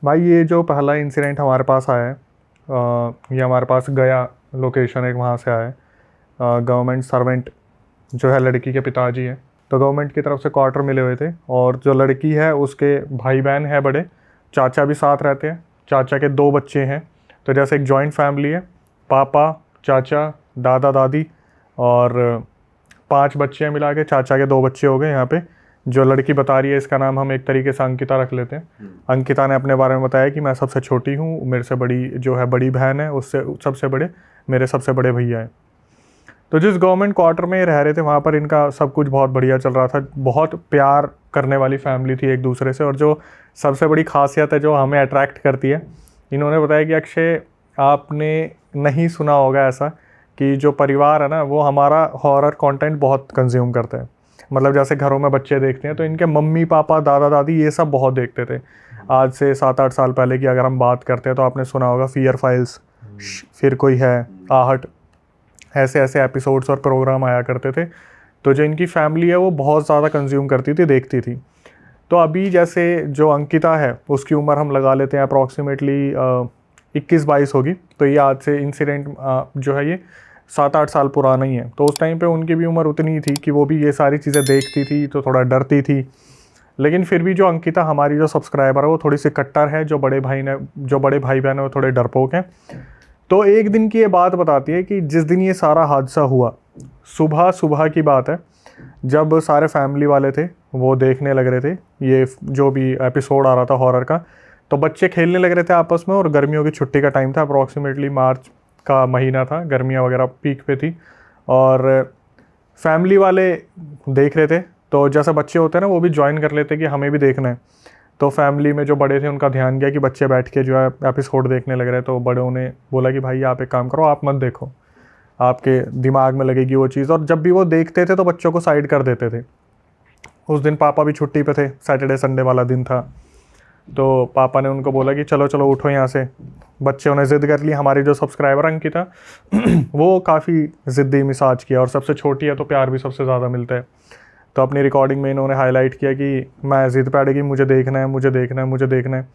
भाई ये जो पहला इंसिडेंट हमारे पास आया है, ये हमारे पास गया लोकेशन एक वहाँ से आया है। गवर्नमेंट सर्वेंट जो है लड़की के पिताजी हैं, तो गवर्नमेंट की तरफ से क्वार्टर मिले हुए थे, और जो लड़की है उसके भाई बहन है बड़े, चाचा भी साथ रहते हैं, चाचा के 2 बच्चे हैं। तो जैसे एक जॉइंट फैमिली है, पापा, चाचा, दादा दादी और 5 बच्चे हैं मिला के, चाचा के 2 बच्चे हो गए यहाँ पे। जो लड़की बता रही है इसका नाम हम एक तरीके से अंकिता रख लेते हैं। अंकिता ने अपने बारे में बताया कि मैं सबसे छोटी हूँ, मेरे से बड़ी जो है बड़ी बहन है, उससे सबसे बड़े मेरे सबसे बड़े भैया हैं। तो जिस गवर्नमेंट क्वार्टर में रह रहे थे वहाँ पर इनका सब कुछ बहुत बढ़िया चल रहा था, बहुत प्यार करने वाली फैमिली थी एक दूसरे से। और जो सबसे बड़ी खासियत है जो हमें अट्रैक्ट करती है, इन्होंने बताया कि अक्षय आपने नहीं सुना होगा ऐसा कि जो परिवार है ना वो हमारा हॉरर कंटेंट बहुत कंज्यूम करते हैं। मतलब जैसे घरों में बच्चे देखते हैं तो इनके मम्मी पापा दादा दादी ये सब बहुत देखते थे। आज से 7-8 साल पहले की अगर हम बात करते हैं तो आपने सुना होगा फियर फाइल्स, फिर कोई है, आहट, ऐसे ऐसे एपिसोड्स और प्रोग्राम आया करते थे। तो जो इनकी फैमिली है वो बहुत ज़्यादा कंज्यूम करती थी, देखती थी। तो अभी जैसे जो अंकिता है उसकी उम्र हम लगा लेते हैं अप्रॉक्सीमेटली 21-22 होगी। तो ये आज से इंसिडेंट जो है ये 7-8 साल पुराना ही है। तो उस टाइम पे उनकी भी उम्र उतनी ही थी कि वो भी ये सारी चीज़ें देखती थी, तो थोड़ा डरती थी। लेकिन फिर भी जो अंकिता हमारी जो सब्सक्राइबर है वो थोड़ी सी कट्टर है, जो बड़े भाई बहन है वो थोड़े डरपोक हैं। तो एक दिन की ये बात बताती है कि जिस दिन ये सारा हादसा हुआ, सुबह की बात है, जब सारे फैमिली वाले थे वो देखने लग रहे थे ये जो भी एपिसोड आ रहा था हॉरर का। तो बच्चे खेलने लग रहे थे आपस में, और गर्मियों की छुट्टी का टाइम था, अप्रॉक्सीमेटली मार्च का महीना था, गर्मियाँ वगैरह पीक पे थी। और फैमिली वाले देख रहे थे, तो जैसे बच्चे होते हैं ना वो भी ज्वाइन कर लेते कि हमें भी देखना है। तो फैमिली में जो बड़े थे उनका ध्यान गया कि बच्चे बैठ के जो है एपिसोड देखने लग रहे हैं। तो बड़ों ने बोला कि भाई आप एक काम करो, आप मत देखो, आपके दिमाग में लगेगी वो चीज़। और जब भी वो देखते थे तो बच्चों को साइड कर देते थे। उस दिन पापा भी छुट्टी पे थे, सैटरडे संडे वाला दिन था। तो पापा ने उनको बोला कि चलो चलो उठो यहाँ से। बच्चों ने ज़िद कर ली। हमारी जो सब्सक्राइबर अंकिता वो काफ़ी ज़िद्दी मिजाज की है, और सबसे छोटी है तो प्यार भी सबसे ज़्यादा मिलता है। तो अपनी रिकॉर्डिंग में इन्होंने हाईलाइट किया कि मैं ज़िद पे अड़ेगी, मुझे देखना है, मुझे देखना है, मुझे देखना है।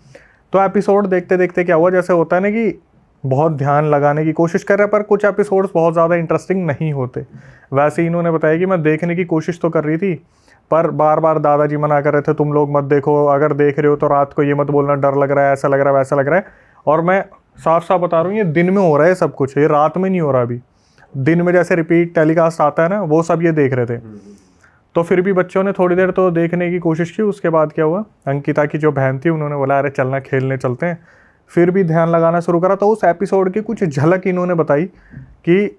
तो एपिसोड देखते देखते क्या हुआ, जैसे होता है ना कि बहुत ध्यान लगाने की कोशिश कर रहे हैं पर कुछ एपिसोड्स बहुत ज़्यादा इंटरेस्टिंग नहीं होते। वैसे ही इन्होंने बताया कि मैं देखने की कोशिश तो कर रही थी, पर बार बार दादाजी मना कर रहे थे, तुम लोग मत देखो, अगर देख रहे हो तो रात को ये मत बोलना डर लग रहा है, ऐसा लग रहा है, वैसा लग रहा है। और मैं साफ साफ बता रहा हूँ, ये दिन में हो रहा है सब कुछ, ये रात में नहीं हो रहा। अभी दिन में जैसे रिपीट टेलीकास्ट आता है ना, वो सब ये देख रहे थे। तो फिर भी बच्चों ने थोड़ी देर तो देखने की कोशिश की। उसके बाद क्या हुआ, अंकिता की जो बहन थी उन्होंने बोला अरे चलना खेलने चलते हैं। फिर भी ध्यान लगाना शुरू करा। तो उस एपिसोड की कुछ झलक इन्होंने बताई कि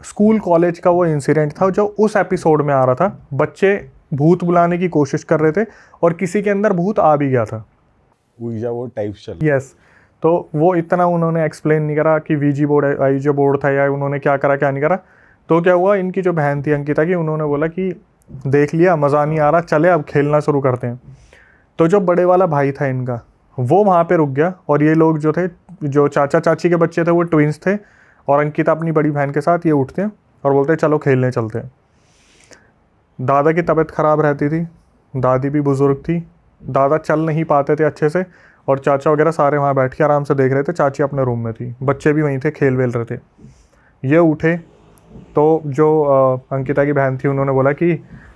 स्कूल कॉलेज का वो इंसिडेंट था जो उस एपिसोड में आ रहा था। बच्चे भूत बुलाने की कोशिश कर रहे थे और किसी के अंदर भूत आ भी गया था, वो टाइप चल। यस। तो वो इतना उन्होंने एक्सप्लेन नहीं करा कि वीजी बोर्ड आई जो बोर्ड था या उन्होंने क्या करा क्या नहीं करा। तो क्या हुआ, इनकी जो बहन थी अंकिता की, उन्होंने बोला कि देख लिया मज़ा नहीं आ रहा, चले अब खेलना शुरू करते हैं। तो जो बड़े वाला भाई था इनका, वो वहाँ पे रुक गया। और ये लोग जो थे, जो चाचा चाची के बच्चे थे, वो ट्विंस थे, और अंकिता अपनी बड़ी बहन के साथ ये उठते हैं और बोलते हैं चलो खेलने चलते हैं। दादा की तबीयत ख़राब रहती थी, दादी भी बुज़ुर्ग थी, दादा चल नहीं पाते थे अच्छे से, और चाचा वगैरह सारे वहाँ बैठ के आराम से देख रहे थे। चाची अपने रूम में थी, बच्चे भी वहीं थे, खेल वेल रहे थे। ये उठे तो जो अंकिता की बहन थी उन्होंने बोला कि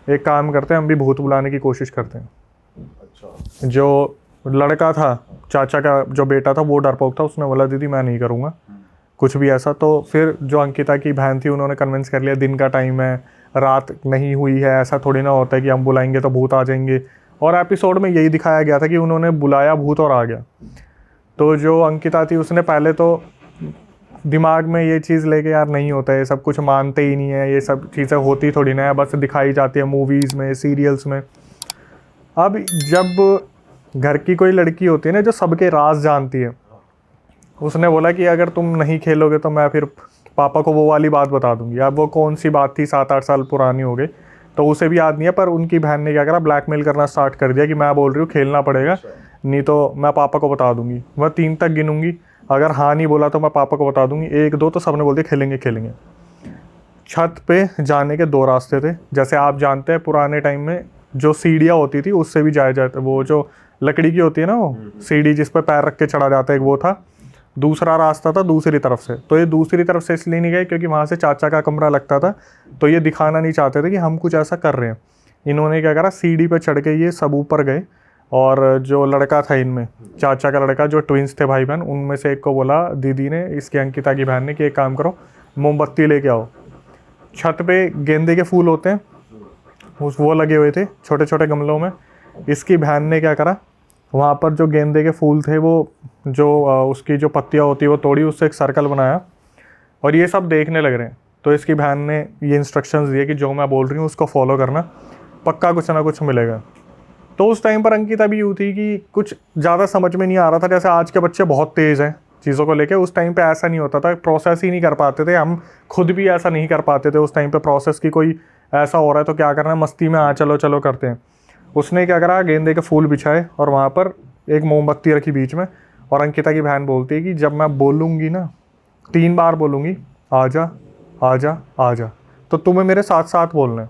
एक काम करते हैं, हम भी भूत बुलाने की कोशिश करते हैं। अच्छा। जो लड़का था, चाचा का जो बेटा था, वो डरपोक था, उसने बोला दीदी मैं नहीं करूँगा कुछ भी ऐसा। तो फिर जो अंकिता की बहन थी उन्होंने कन्विंस कर लिया, दिन का टाइम है, रात नहीं हुई है, ऐसा थोड़ी ना होता है कि हम बुलाएंगे तो भूत आ जाएंगे। और एपिसोड में यही दिखाया गया था कि उन्होंने बुलाया भूत और आ गया। तो जो अंकिता थी उसने पहले तो दिमाग में ये चीज़ लेके यार नहीं होता है, सब कुछ मानते ही नहीं है, ये सब चीज़ें होती थोड़ी ना है, बस दिखाई जाती है मूवीज़ में, सीरियल्स में। अब जब घर की कोई लड़की होती है ना जो सबके राज जानती है, उसने बोला कि अगर तुम नहीं खेलोगे तो मैं फिर पापा को वो वाली बात बता दूंगी। अब वो कौन सी बात थी, 7-8 साल पुरानी हो गई तो उसे भी याद नहीं है। पर उनकी बहन ने क्या करा, ब्लैकमेल करना स्टार्ट कर दिया कि मैं बोल रही हूँ खेलना पड़ेगा, नहीं तो मैं पापा को बता दूंगी। मैं 3 तक गिनूंगी, अगर हाँ नहीं बोला तो मैं पापा को बता दूंगी। 1 2 तो सबने बोल दिया खेलेंगे खेलेंगे। छत पे जाने के 2 रास्ते थे। जैसे आप जानते हैं पुराने टाइम में जो सीढ़ियाँ होती थी उससे भी जाया जाता, वो जो लकड़ी की होती है ना वो सीढ़ी जिस पर पैर रख के चढ़ा जाता है, एक वो था। दूसरा रास्ता था दूसरी तरफ से, तो ये दूसरी तरफ से इसलिए नहीं गए क्योंकि वहाँ से चाचा का कमरा लगता था, तो ये दिखाना नहीं चाहते थे कि हम कुछ ऐसा कर रहे हैं। इन्होंने क्या करा, सीढ़ी पे चढ़ के ये सब ऊपर गए, और जो लड़का था इनमें, चाचा का लड़का, जो ट्विंस थे भाई बहन, उनमें से एक को बोला दीदी ने, इसकी अंकिता की बहन ने, कि एक काम करो मोमबत्ती लेके आओ। छत पे गेंदे के फूल होते हैं, वो लगे हुए थे छोटे छोटे गमलों में। इसकी बहन ने क्या करा, वहाँ पर जो गेंदे के फूल थे वो जो उसकी जो पत्तियाँ होती है वो तोड़ी, उससे एक सर्कल बनाया, और ये सब देखने लग रहे हैं। तो इसकी बहन ने ये इंस्ट्रक्शंस दिए कि जो मैं बोल रही हूँ उसको फॉलो करना, पक्का कुछ ना कुछ मिलेगा। तो उस टाइम पर अंकिता भी यूँ थी कि कुछ ज़्यादा समझ में नहीं आ रहा था। जैसे आज के बच्चे बहुत तेज़ हैं चीज़ों को लेके, उस टाइम पे ऐसा नहीं होता था, प्रोसेस ही नहीं कर पाते थे, हम खुद भी ऐसा नहीं कर पाते थे उस टाइम पे प्रोसेस की। कोई ऐसा हो रहा है तो क्या करना है, मस्ती में चलो चलो करते हैं। उसने क्या करा, गेंदे के फूल बिछाए और वहाँ पर एक मोमबत्ती रखी बीच में, और अंकिता की बहन बोलती है कि जब मैं बोलूँगी ना, 3 बार बोलूँगी, आजा आजा आजा, तो तुम्हें मेरे साथ साथ बोलना है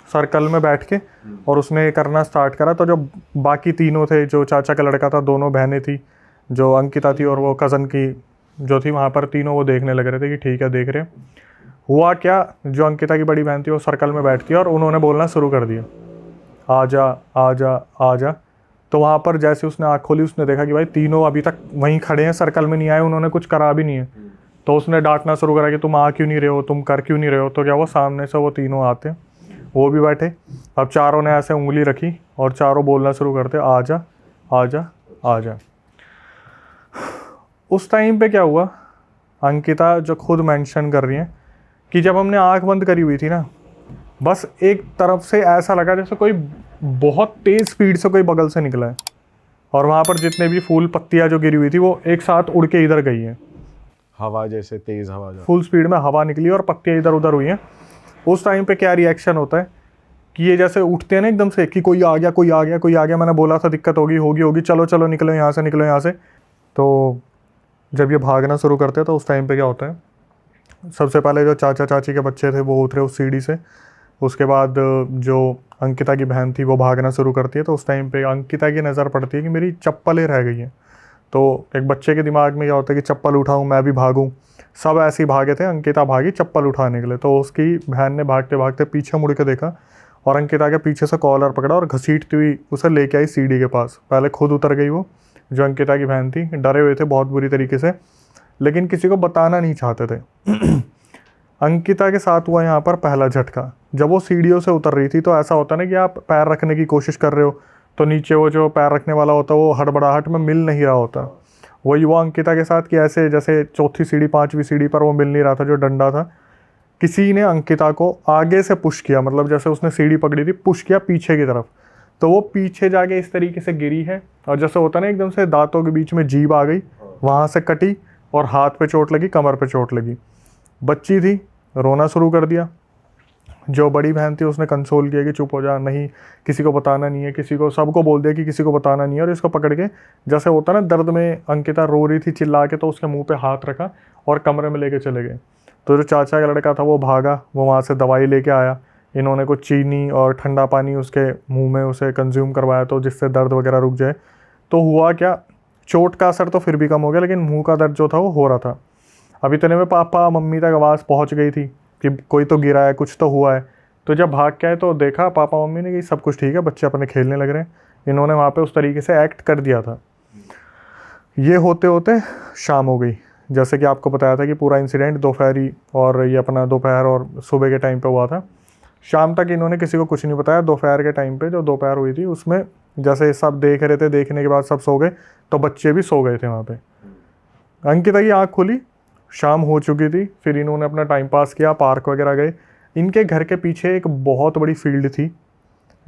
सर्कल में बैठ के। और उसने करना स्टार्ट करा। तो जो बाकी तीनों थे, जो चाचा का लड़का था, दोनों बहनें थी, जो अंकिता थी और वो कज़न की जो थी वहाँ पर, तीनों वो देखने लग रहे थे कि ठीक है देख रहे हैं। हुआ क्या, जो अंकिता की बड़ी बहन थी वो सर्कल में बैठती है और उन्होंने बोलना शुरू कर दिया, आजा आजा आजा। तो वहाँ पर जैसे उसने आँख खोली, उसने देखा कि भाई तीनों अभी तक वहीं खड़े हैं, सर्कल में नहीं आए, उन्होंने कुछ करा भी नहीं है। तो उसने डांटना शुरू करा कि तुम आ क्यों नहीं रहे हो, तुम कर क्यों नहीं रहे हो। तो क्या हुआ, सामने से वो तीनों आते, वो भी बैठे। अब चारों ने ऐसे उंगली रखी और चारों बोलना शुरू करते, आजा आजा आजा। उस टाइम पे क्या हुआ, अंकिता जो खुद मेंशन कर रही है कि जब हमने आंख बंद करी हुई थी ना, बस एक तरफ से ऐसा लगा जैसे कोई बहुत तेज़ स्पीड से कोई बगल से निकला है, और वहाँ पर जितने भी फूल पत्तियाँ जो गिरी हुई थी वो एक साथ उड़ के इधर गई हैं। हवा जैसे तेज हवा फुल स्पीड में हवा निकली और पत्तियाँ इधर उधर हुई हैं। उस टाइम पे क्या रिएक्शन होता है कि ये जैसे उठते हैं ना एकदम से कि कोई आ गया कोई आ गया कोई आ गया, मैंने बोला था दिक्कत होगी, चलो चलो निकलो यहाँ से, निकलो यहाँ से। तो जब ये भागना शुरू करते हैं तो उस टाइम पे क्या होता है, सबसे पहले जो चाचा चाची के बच्चे थे वो उतरे उस सीढ़ी से। उसके बाद जो अंकिता की बहन थी वो भागना शुरू करती है। तो उस टाइम पे अंकिता की नज़र पड़ती है कि मेरी चप्पलें रह गई हैं। तो एक बच्चे के दिमाग में क्या होता है कि चप्पल उठाऊं, मैं भी भागूं। सब ऐसे ही भागे थे, अंकिता भागी चप्पल उठाने के लिए। तो उसकी बहन ने भागते भागते पीछे मुड़ के देखा और अंकिता के पीछे से कॉलर पकड़ा और घसीटती हुई उसे लेके आई सीढ़ी के पास। पहले खुद उतर गई वो, जो अंकिता की बहन थी, डरे हुए थे बहुत बुरी तरीके से, लेकिन किसी को बताना नहीं चाहते थे। अंकिता के साथ हुआ यहाँ पर पहला झटका। जब वो सीढ़ियों से उतर रही थी तो ऐसा होता ना कि आप पैर रखने की कोशिश कर रहे हो तो नीचे वो जो पैर रखने वाला होता है वो हड़बड़ाहट में मिल नहीं रहा होता। वही हुआ अंकिता के साथ कि ऐसे जैसे चौथी सीढ़ी 5वीं सीढ़ी पर वो मिल नहीं रहा था, जो डंडा था, किसी ने अंकिता को आगे से पुश किया, मतलब जैसे उसने सीढ़ी पकड़ी थी, पुश किया पीछे की तरफ। तो वो पीछे जाके इस तरीके से गिरी है, और जैसे होता ना एकदम से दांतों के बीच में जीभ आ गई, वहाँ से कटी और हाथ पे चोट लगी, कमर पे चोट लगी। बच्ची थी, रोना शुरू कर दिया। जो बड़ी बहन थी उसने कंसोल किया कि चुप हो जा, नहीं किसी को बताना नहीं है, किसी को, सबको बोल दिया कि किसी को बताना नहीं है। और इसको पकड़ के जैसे होता ना दर्द में, अंकिता रो रही थी चिल्ला के, तो उसके मुंह पे हाथ रखा और कमरे में लेके चले गए। तो जो चाचा का लड़का था वो भागा, वो वहाँ से दवाई लेके आया। इन्होंने कुछ चीनी और ठंडा पानी उसके मुँह में उसे कंज्यूम करवाया, तो जिससे दर्द वगैरह रुक जाए। तो हुआ क्या, चोट का असर तो फिर भी कम हो गया, लेकिन मुँह का दर्द जो था वो हो रहा था। अब इतने में पापा मम्मी तक आवाज़ पहुँच गई थी कि कोई तो गिरा है, कुछ तो हुआ है। तो जब भाग के आए तो देखा पापा मम्मी ने कि सब कुछ ठीक है, बच्चे अपने खेलने लग रहे हैं। इन्होंने वहाँ पे उस तरीके से एक्ट कर दिया था। ये होते होते शाम हो गई। जैसे कि आपको बताया था कि पूरा इंसिडेंट दोपहरी और ये अपना दोपहर और सुबह के टाइम पे हुआ था। शाम तक इन्होंने किसी को कुछ नहीं बताया। दोपहर के टाइम पे जो दोपहर हुई थी उसमें जैसे सब देख रहे थे, देखने के बाद सब सो गए, तो बच्चे भी सो गए थे वहाँ पे। अंकिता की आँख खुली, शाम हो चुकी थी। फिर इन्होंने अपना टाइम पास किया, पार्क वगैरह गए। इनके घर के पीछे एक बहुत बड़ी फील्ड थी,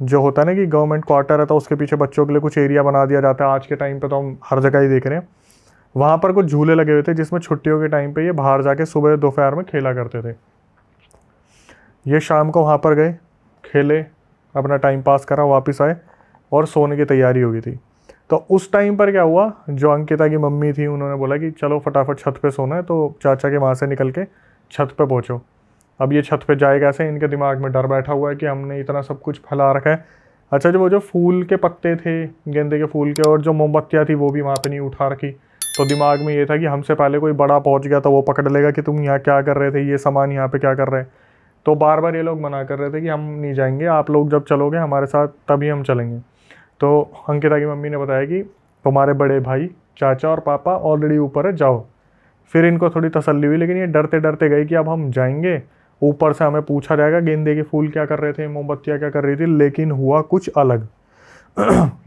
जो होता है ना कि गवर्नमेंट क्वार्टर है तो उसके पीछे बच्चों के लिए कुछ एरिया बना दिया जाता है। आज के टाइम पे तो हम हर जगह ही देख रहे हैं। वहाँ पर कुछ झूले लगे हुए थे जिसमें छुट्टियों के टाइम पे ये बाहर जाके सुबह दोपहर में खेला करते थे। ये शाम को वहाँ पर गए, खेले, अपना टाइम पास करा, वापस आए और सोने की तैयारी हो गई थी। तो उस टाइम पर क्या हुआ, जो अंकिता की मम्मी थी उन्होंने बोला कि चलो फटाफट छत पे सोना है। तो चाचा के वहाँ से निकल के छत पे पहुँचो। अब ये छत पे जाए कैसे, इनके दिमाग में डर बैठा हुआ है कि हमने इतना सब कुछ फैला रखा है, अच्छा, जो वो जो फूल के पत्ते थे गेंदे के फूल के और जो मोमबत्तियाँ थी वो भी वहाँ पे नहीं उठा रखी। तो दिमाग में ये था कि हमसे पहले कोई बड़ा पहुँच गया तो वो पकड़ लेगा कि तुम यहाँ क्या कर रहे थे, ये सामान यहाँ पे क्या कर रहे हैं। तो बार बार ये लोग मना कर रहे थे कि हम नहीं जाएंगे, आप लोग जब चलोगे हमारे साथ तभी हम चलेंगे। तो अंकिता की मम्मी ने बताया कि तुम्हारे बड़े भाई, चाचा और पापा ऑलरेडी ऊपर है, जाओ। फिर इनको थोड़ी तसल्ली हुई, लेकिन ये डरते डरते गए कि अब हम जाएंगे, ऊपर से हमें पूछा जाएगा गेंदे के फूल क्या कर रहे थे, मोमबत्तियाँ क्या कर रही थी। लेकिन हुआ कुछ अलग।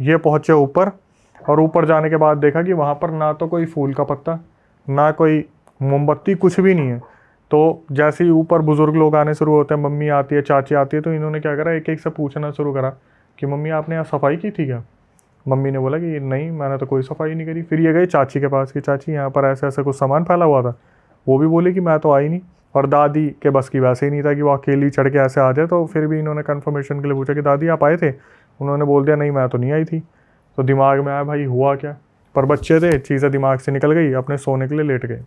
ये पहुँचे ऊपर, और ऊपर जाने के बाद देखा कि वहाँ पर ना तो कोई फूल का पत्ता, ना कोई मोमबत्ती, कुछ भी नहीं है। तो जैसे ही ऊपर बुजुर्ग लोग आने शुरू होते हैं, मम्मी आती है, चाची आती है, तो इन्होंने क्या करा, एक एक से पूछना शुरू करा कि मम्मी आपने यहाँ सफाई की थी क्या। मम्मी ने बोला कि नहीं, मैंने तो कोई सफाई नहीं करी। फिर ये गए चाची के पास कि चाची यहाँ पर ऐसे ऐसे कुछ सामान फैला हुआ था। वो भी बोले कि मैं तो आई नहीं। और दादी के बस की वैसे ही नहीं था कि वो अकेली चढ़ के ऐसे आ जाए। तो फिर भी इन्होंने कन्फर्मेशन के लिए पूछा कि दादी आप आए थे। उन्होंने बोल दिया नहीं, मैं तो नहीं आई थी। तो दिमाग में आया भाई हुआ क्या, पर बच्चे थे, चीज़ें दिमाग से निकल गई, अपने सोने के लिए लेट गए।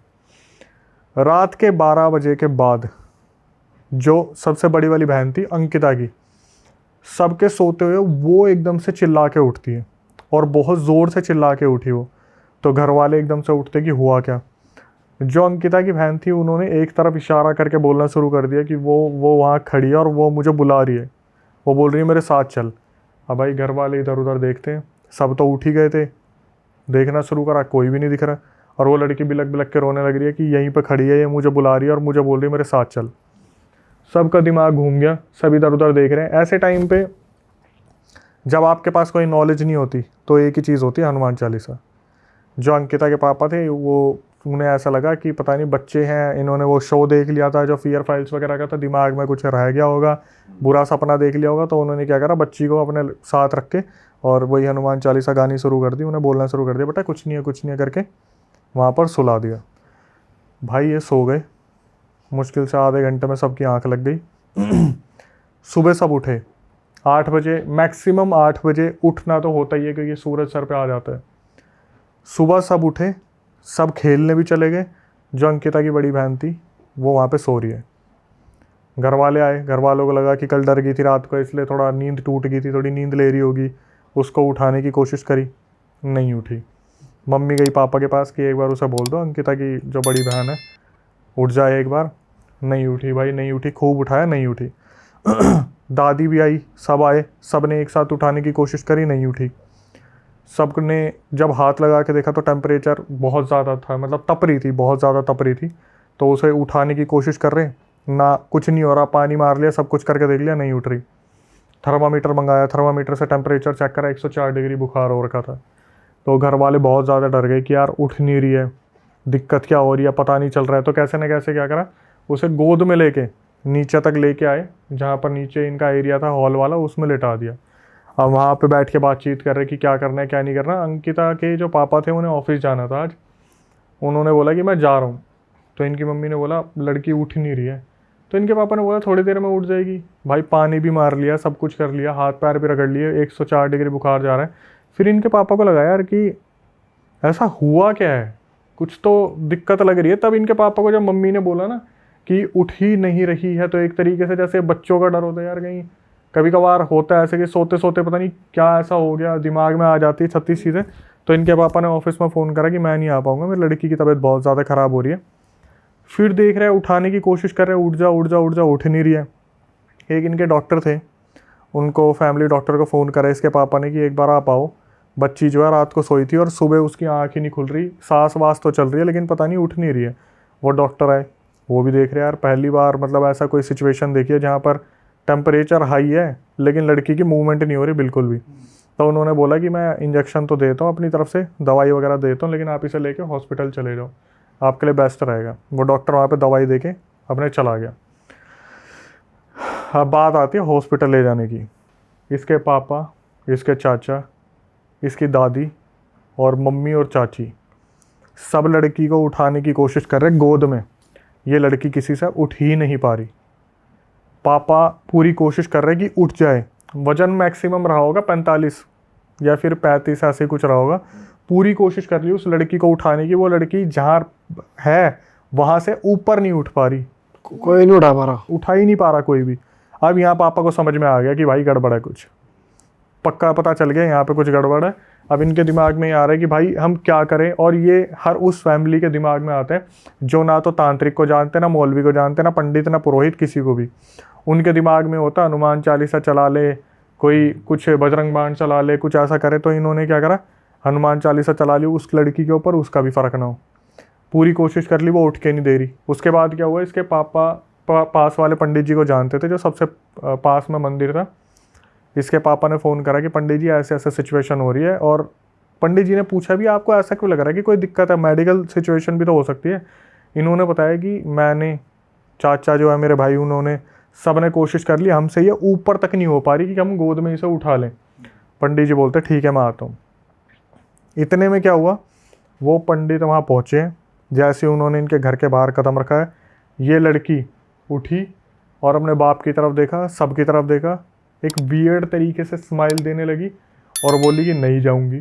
रात के 12 बजे के बाद जो सबसे बड़ी वाली बहन थी अंकिता की, सबके सोते हुए वो एकदम से चिल्ला के उठती है, और बहुत ज़ोर से चिल्ला के उठी वो। तो घर वाले एकदम से उठते कि हुआ क्या। जो अंकिता की बहन थी उन्होंने एक तरफ इशारा करके बोलना शुरू कर दिया कि वो वहाँ खड़ी है और वो मुझे बुला रही है, वो बोल रही है मेरे साथ चल। अब भाई घर वाले इधर उधर देखते हैं, सब तो उठ ही गए थे, देखना शुरू करा, कोई भी नहीं दिख रहा। और वो लड़की बिलक बिलक के रोने लग रही है कि यहीं पे खड़ी है, ये मुझे बुला रही है और मुझे बोल रही है मेरे साथ चल। सबका दिमाग घूम गया, सब इधर उधर देख रहे हैं। ऐसे टाइम पे जब आपके पास कोई नॉलेज नहीं होती तो एक ही चीज़ होती है, हनुमान चालीसा। जो अंकिता के पापा थे वो, उन्हें ऐसा लगा कि पता नहीं बच्चे हैं, इन्होंने वो शो देख लिया था जो फियर फाइल्स वगैरह का था, दिमाग में कुछ रह गया होगा, बुरा सपना देख लिया होगा। तो उन्होंने क्या करा, बच्ची को अपने साथ रख के और वही हनुमान चालीसा गानी शुरू कर दी, उन्हें बोलना शुरू कर दिया, बेटा कुछ नहीं है कुछ नहीं है करके वहाँ पर सुला दिया। भाई ये सो गए, मुश्किल से आधे घंटे में सबकी आंख लग गई। सुबह सब उठे 8 बजे, मैक्सिमम 8 बजे उठना तो होता ही है क्योंकि सूरज सर पे आ जाता है। सुबह सब उठे, सब खेलने भी चले गए। जो अंकिता की बड़ी बहन थी वो वहाँ पे सो रही है। घर वाले आए, घर वालों को लगा कि कल डर गई थी रात को इसलिए थोड़ा नींद टूट गई थी, थोड़ी नींद ले रही होगी, उसको उठाने की कोशिश करी, नहीं उठी। मम्मी गई पापा के पास कि एक बार उसे बोल दो अंकिता की जो बड़ी बहन है उठ जाए एक बार। नहीं उठी भाई, नहीं उठी, खूब उठाया, नहीं उठी। दादी भी आई, सब आए, सब ने एक साथ उठाने की कोशिश करी, नहीं उठी। सब ने जब हाथ लगा के देखा तो टेम्परेचर बहुत ज़्यादा था, मतलब तप रही थी, बहुत ज़्यादा तप रही थी। तो उसे उठाने की कोशिश कर रहे, ना कुछ नहीं हो रहा, पानी मार लिया, सब कुछ करके देख लिया, नहीं उठ रही। थर्मामीटर मंगाया, थर्मामीटर से टेम्परेचर चेक करा, 104 डिग्री बुखार हो रखा था। तो घर वाले बहुत ज़्यादा डर गए कि यार उठ नहीं रही है, दिक्कत क्या हो रही है, पता नहीं चल रहा है। तो कैसे न कैसे क्या करा, उसे गोद में लेके नीचे तक लेके आए, जहाँ पर नीचे इनका एरिया था हॉल वाला, उसमें लिटा दिया। अब वहाँ पे बैठ के बातचीत कर रहे कि क्या करना है क्या नहीं करना। अंकिता के जो पापा थे उन्हें ऑफिस जाना था आज, उन्होंने बोला कि मैं जा रहा हूँ। तो इनकी मम्मी ने बोला लड़की उठ नहीं रही है। तो इनके पापा ने बोला थोड़ी देर में उठ जाएगी। भाई पानी भी मार लिया, सब कुछ कर लिया, हाथ पैर भी रगड़ लिए, 104 डिग्री बुखार जा रहा है। फिर इनके पापा को लगा यार कि ऐसा हुआ क्या है, कुछ तो दिक्कत लग रही है। तब इनके पापा को जब मम्मी ने बोला ना कि उठ ही नहीं रही है, तो एक तरीके से जैसे बच्चों का डर होता है यार, कहीं कभी कभार होता है ऐसे कि सोते सोते पता नहीं क्या ऐसा हो गया, दिमाग में आ जाती है 36 चीज़ें। तो इनके पापा ने ऑफिस में फ़ोन करा कि मैं नहीं आ पाऊँगा, मेरी लड़की की तबीयत बहुत ज़्यादा ख़राब हो रही है। फिर देख रहे हैं उठाने की कोशिश कर रहे हैं, उठ जा उठ जा उठ जा, उठ नहीं रही है। एक इनके डॉक्टर थे, उनको फैमिली डॉक्टर को फ़ोन करा इसके पापा ने कि एक बार आप आओ, बच्ची जो है रात को सोई थी और सुबह उसकी आँख ही नहीं खुल रही, सांस वास तो चल रही है लेकिन पता नहीं उठ नहीं रही है। वो डॉक्टर आए, वो भी देख रहे हैं यार पहली बार मतलब ऐसा कोई सिचुएशन देखी है जहाँ पर टेम्परेचर हाई है लेकिन लड़की की मूवमेंट नहीं हो रही बिल्कुल भी। तो उन्होंने बोला कि मैं इंजेक्शन तो देता हूँ अपनी तरफ से, दवाई वगैरह देता हूँ, लेकिन आप इसे लेके हॉस्पिटल चले जाओ, आपके लिए बेस्ट रहेगा। वो डॉक्टर वहाँ पे दवाई देके अपने चला गया। अब बात आती है हॉस्पिटल ले जाने की। इसके पापा, इसके चाचा, इसकी दादी और मम्मी और चाची सब लड़की को उठाने की कोशिश कर रहे गोद में। ये लड़की किसी से उठ ही नहीं पा रही। पापा पूरी कोशिश कर रहे कि उठ जाए, वजन मैक्सिमम रहा होगा 45 या फिर 35 ऐसे कुछ रहा होगा। पूरी कोशिश कर ली उस लड़की को उठाने की, वो लड़की जहाँ है वहाँ से ऊपर नहीं उठ पा रही, कोई नहीं उठा पा रहा, उठा ही नहीं पा रहा कोई भी। अब यहाँ पापा को समझ में आ गया कि भाई गड़बड़ है कुछ। पक्का पता चल गया यहाँ पे कुछ गड़बड़ है। अब इनके दिमाग में ये आ रहा है कि भाई हम क्या करें, और ये हर उस फैमिली के दिमाग में आते हैं जो ना तो तांत्रिक को जानते, ना मौलवी को जानते, ना पंडित, ना पुरोहित, किसी को भी। उनके दिमाग में होता हनुमान चालीसा चला ले, कोई कुछ बजरंग बाण चला ले, कुछ ऐसा करे। तो इन्होंने क्या करा, हनुमान चालीसा चला ली उस लड़की के ऊपर, उसका भी फ़र्क ना हो। पूरी कोशिश कर ली, वो उठ के नहीं दे रही। उसके बाद क्या हुआ, इसके पापा पास वाले पंडित जी को जानते थे, जो सबसे पास में मंदिर था। इसके पापा ने फ़ोन करा कि पंडित जी ऐसे ऐसे सिचुएशन हो रही है। और पंडित जी ने पूछा भी आपको ऐसा क्यों लग रहा है कि कोई दिक्कत है, मेडिकल सिचुएशन भी तो हो सकती है। इन्होंने बताया कि मैंने, चाचा जो है मेरे भाई, उन्होंने, सब ने कोशिश कर ली, हमसे ये ऊपर तक नहीं हो पा रही कि हम गोद में इसे उठा लें। पंडित जी बोलते ठीक है मैं आता हूँ। इतने में क्या हुआ, वो पंडित वहाँ पहुँचे, जैसे उन्होंने इनके घर के बाहर कदम रखा है, ये लड़की उठी और अपने बाप की तरफ देखा, सबकी तरफ देखा, एक वियर्ड तरीके से स्माइल देने लगी और बोली कि नहीं जाऊंगी,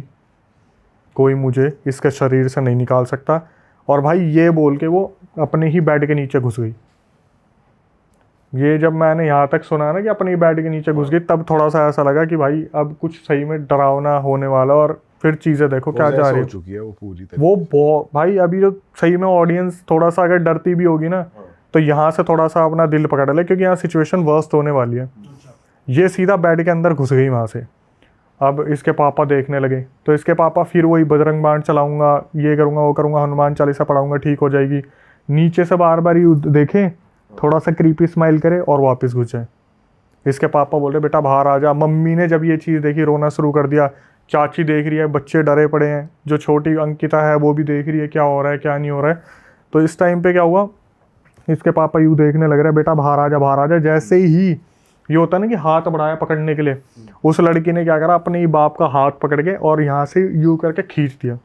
कोई मुझे इसके शरीर से नहीं निकाल सकता। और भाई ये बोल के वो अपने ही बेड के नीचे घुस गई। ये जब मैंने यहाँ तक सुना ना कि अपने ही बेड के नीचे घुस गई, तब थोड़ा सा ऐसा लगा कि भाई अब कुछ सही में डरावना होने वाला। और फिर चीज़ें देखो क्या जा रही हो चुकी है वो पूरी तरह। वो भाई अभी जो सही में ऑडियंस थोड़ा सा अगर डरती भी होगी ना, तो यहाँ से थोड़ा सा अपना दिल पकड़ ले, क्योंकि यहाँ सिचुएशन वर्स्ट होने वाली है। ये सीधा बेड के अंदर घुस गई वहाँ से। अब इसके पापा देखने लगे, तो इसके पापा फिर वही बजरंग बाण चलाऊंगा, ये करूँगा, वो करूँगा, हनुमान चालीसा पढ़ाऊंगा, ठीक हो जाएगी। नीचे से बार बार ये देखें, थोड़ा सा क्रीपी स्माइल करे और वापस घुस जाए। इसके पापा बोल रहे बेटा बाहर आ जा। मम्मी ने जब ये चीज़ देखी, रोना शुरू कर दिया। चाची देख रही है, बच्चे डरे पड़े हैं, जो छोटी अंकिता है वो भी देख रही है क्या हो रहा है क्या नहीं हो रहा है। तो इस टाइम पे क्या हुआ, इसके पापा यूँ देखने लग रहे हैं, बेटा बाहर आ जा, बाहर आ जा। जैसे ही ये होता है ना कि हाथ बढ़ाया पकड़ने के लिए, उस लड़की ने क्या करा, अपने ही बाप का हाथ पकड़ के और यहाँ से यूँ करके खींच दिया।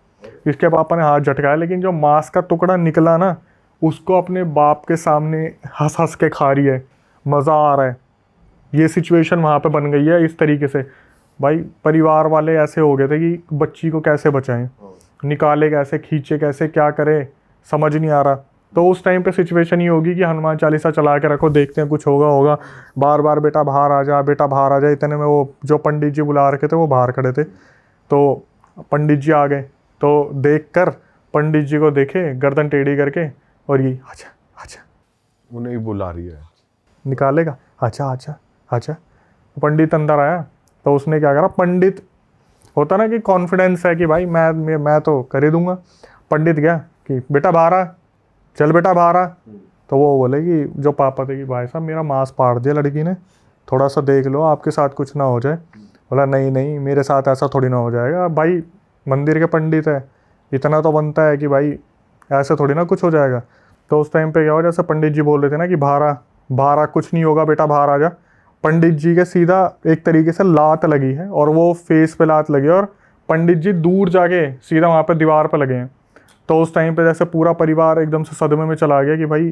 इसके पापा ने हाथ झटकाया, लेकिन जो मांस का टुकड़ा निकला ना, उसको अपने बाप के सामने हंस हंस के खा रही है, मज़ा आ रहा है। ये सिचुएशन वहाँ पे बन गई है इस तरीके से। भाई परिवार वाले ऐसे हो गए थे कि बच्ची को कैसे बचाएं, निकाले कैसे, खींचे कैसे, क्या करे, समझ नहीं आ रहा। तो उस टाइम पे सिचुएशन ये होगी कि हनुमान चालीसा चला के रखो, देखते हैं कुछ होगा। बार बार बेटा बाहर आ जा, बेटा बाहर आ जा। इतने में वो जो पंडित जी बुला रखे थे वो बाहर खड़े थे, तो पंडित जी आ गए। तो देख कर पंडित जी को देखे गर्दन टेढ़ी करके, और ये अच्छा अच्छा उन्हें ही बुला रही है, निकालेगा, अच्छा अच्छा अच्छा। पंडित अंदर आया, तो उसने क्या करा, पंडित होता ना कि कॉन्फिडेंस है कि भाई मैं तो कर ही दूंगा। पंडित गया कि बेटा बाहर आ, चल बेटा बाहर आ। तो वो बोले कि जो पापा थे कि भाई साहब मेरा मांस पाड़ दिया लड़की ने, थोड़ा सा देख लो आपके साथ कुछ ना हो जाए। बोला नहीं नहीं, मेरे साथ ऐसा थोड़ी ना हो जाएगा, भाई मंदिर के पंडित है, इतना तो बनता है कि भाई ऐसे थोड़ी ना कुछ हो जाएगा। तो उस टाइम पे क्या हो, जैसे पंडित जी बोल रहे थे ना कि बाहर आ, कुछ नहीं होगा बेटा बाहर आ जा। पंडित जी के सीधा एक तरीके से लात लगी है, और वो फेस पे लात लगी, और पंडित जी दूर जाके सीधा वहाँ पे दीवार पे लगे हैं। तो उस टाइम पे जैसे पूरा परिवार एकदम से सदमे में चला गया कि भाई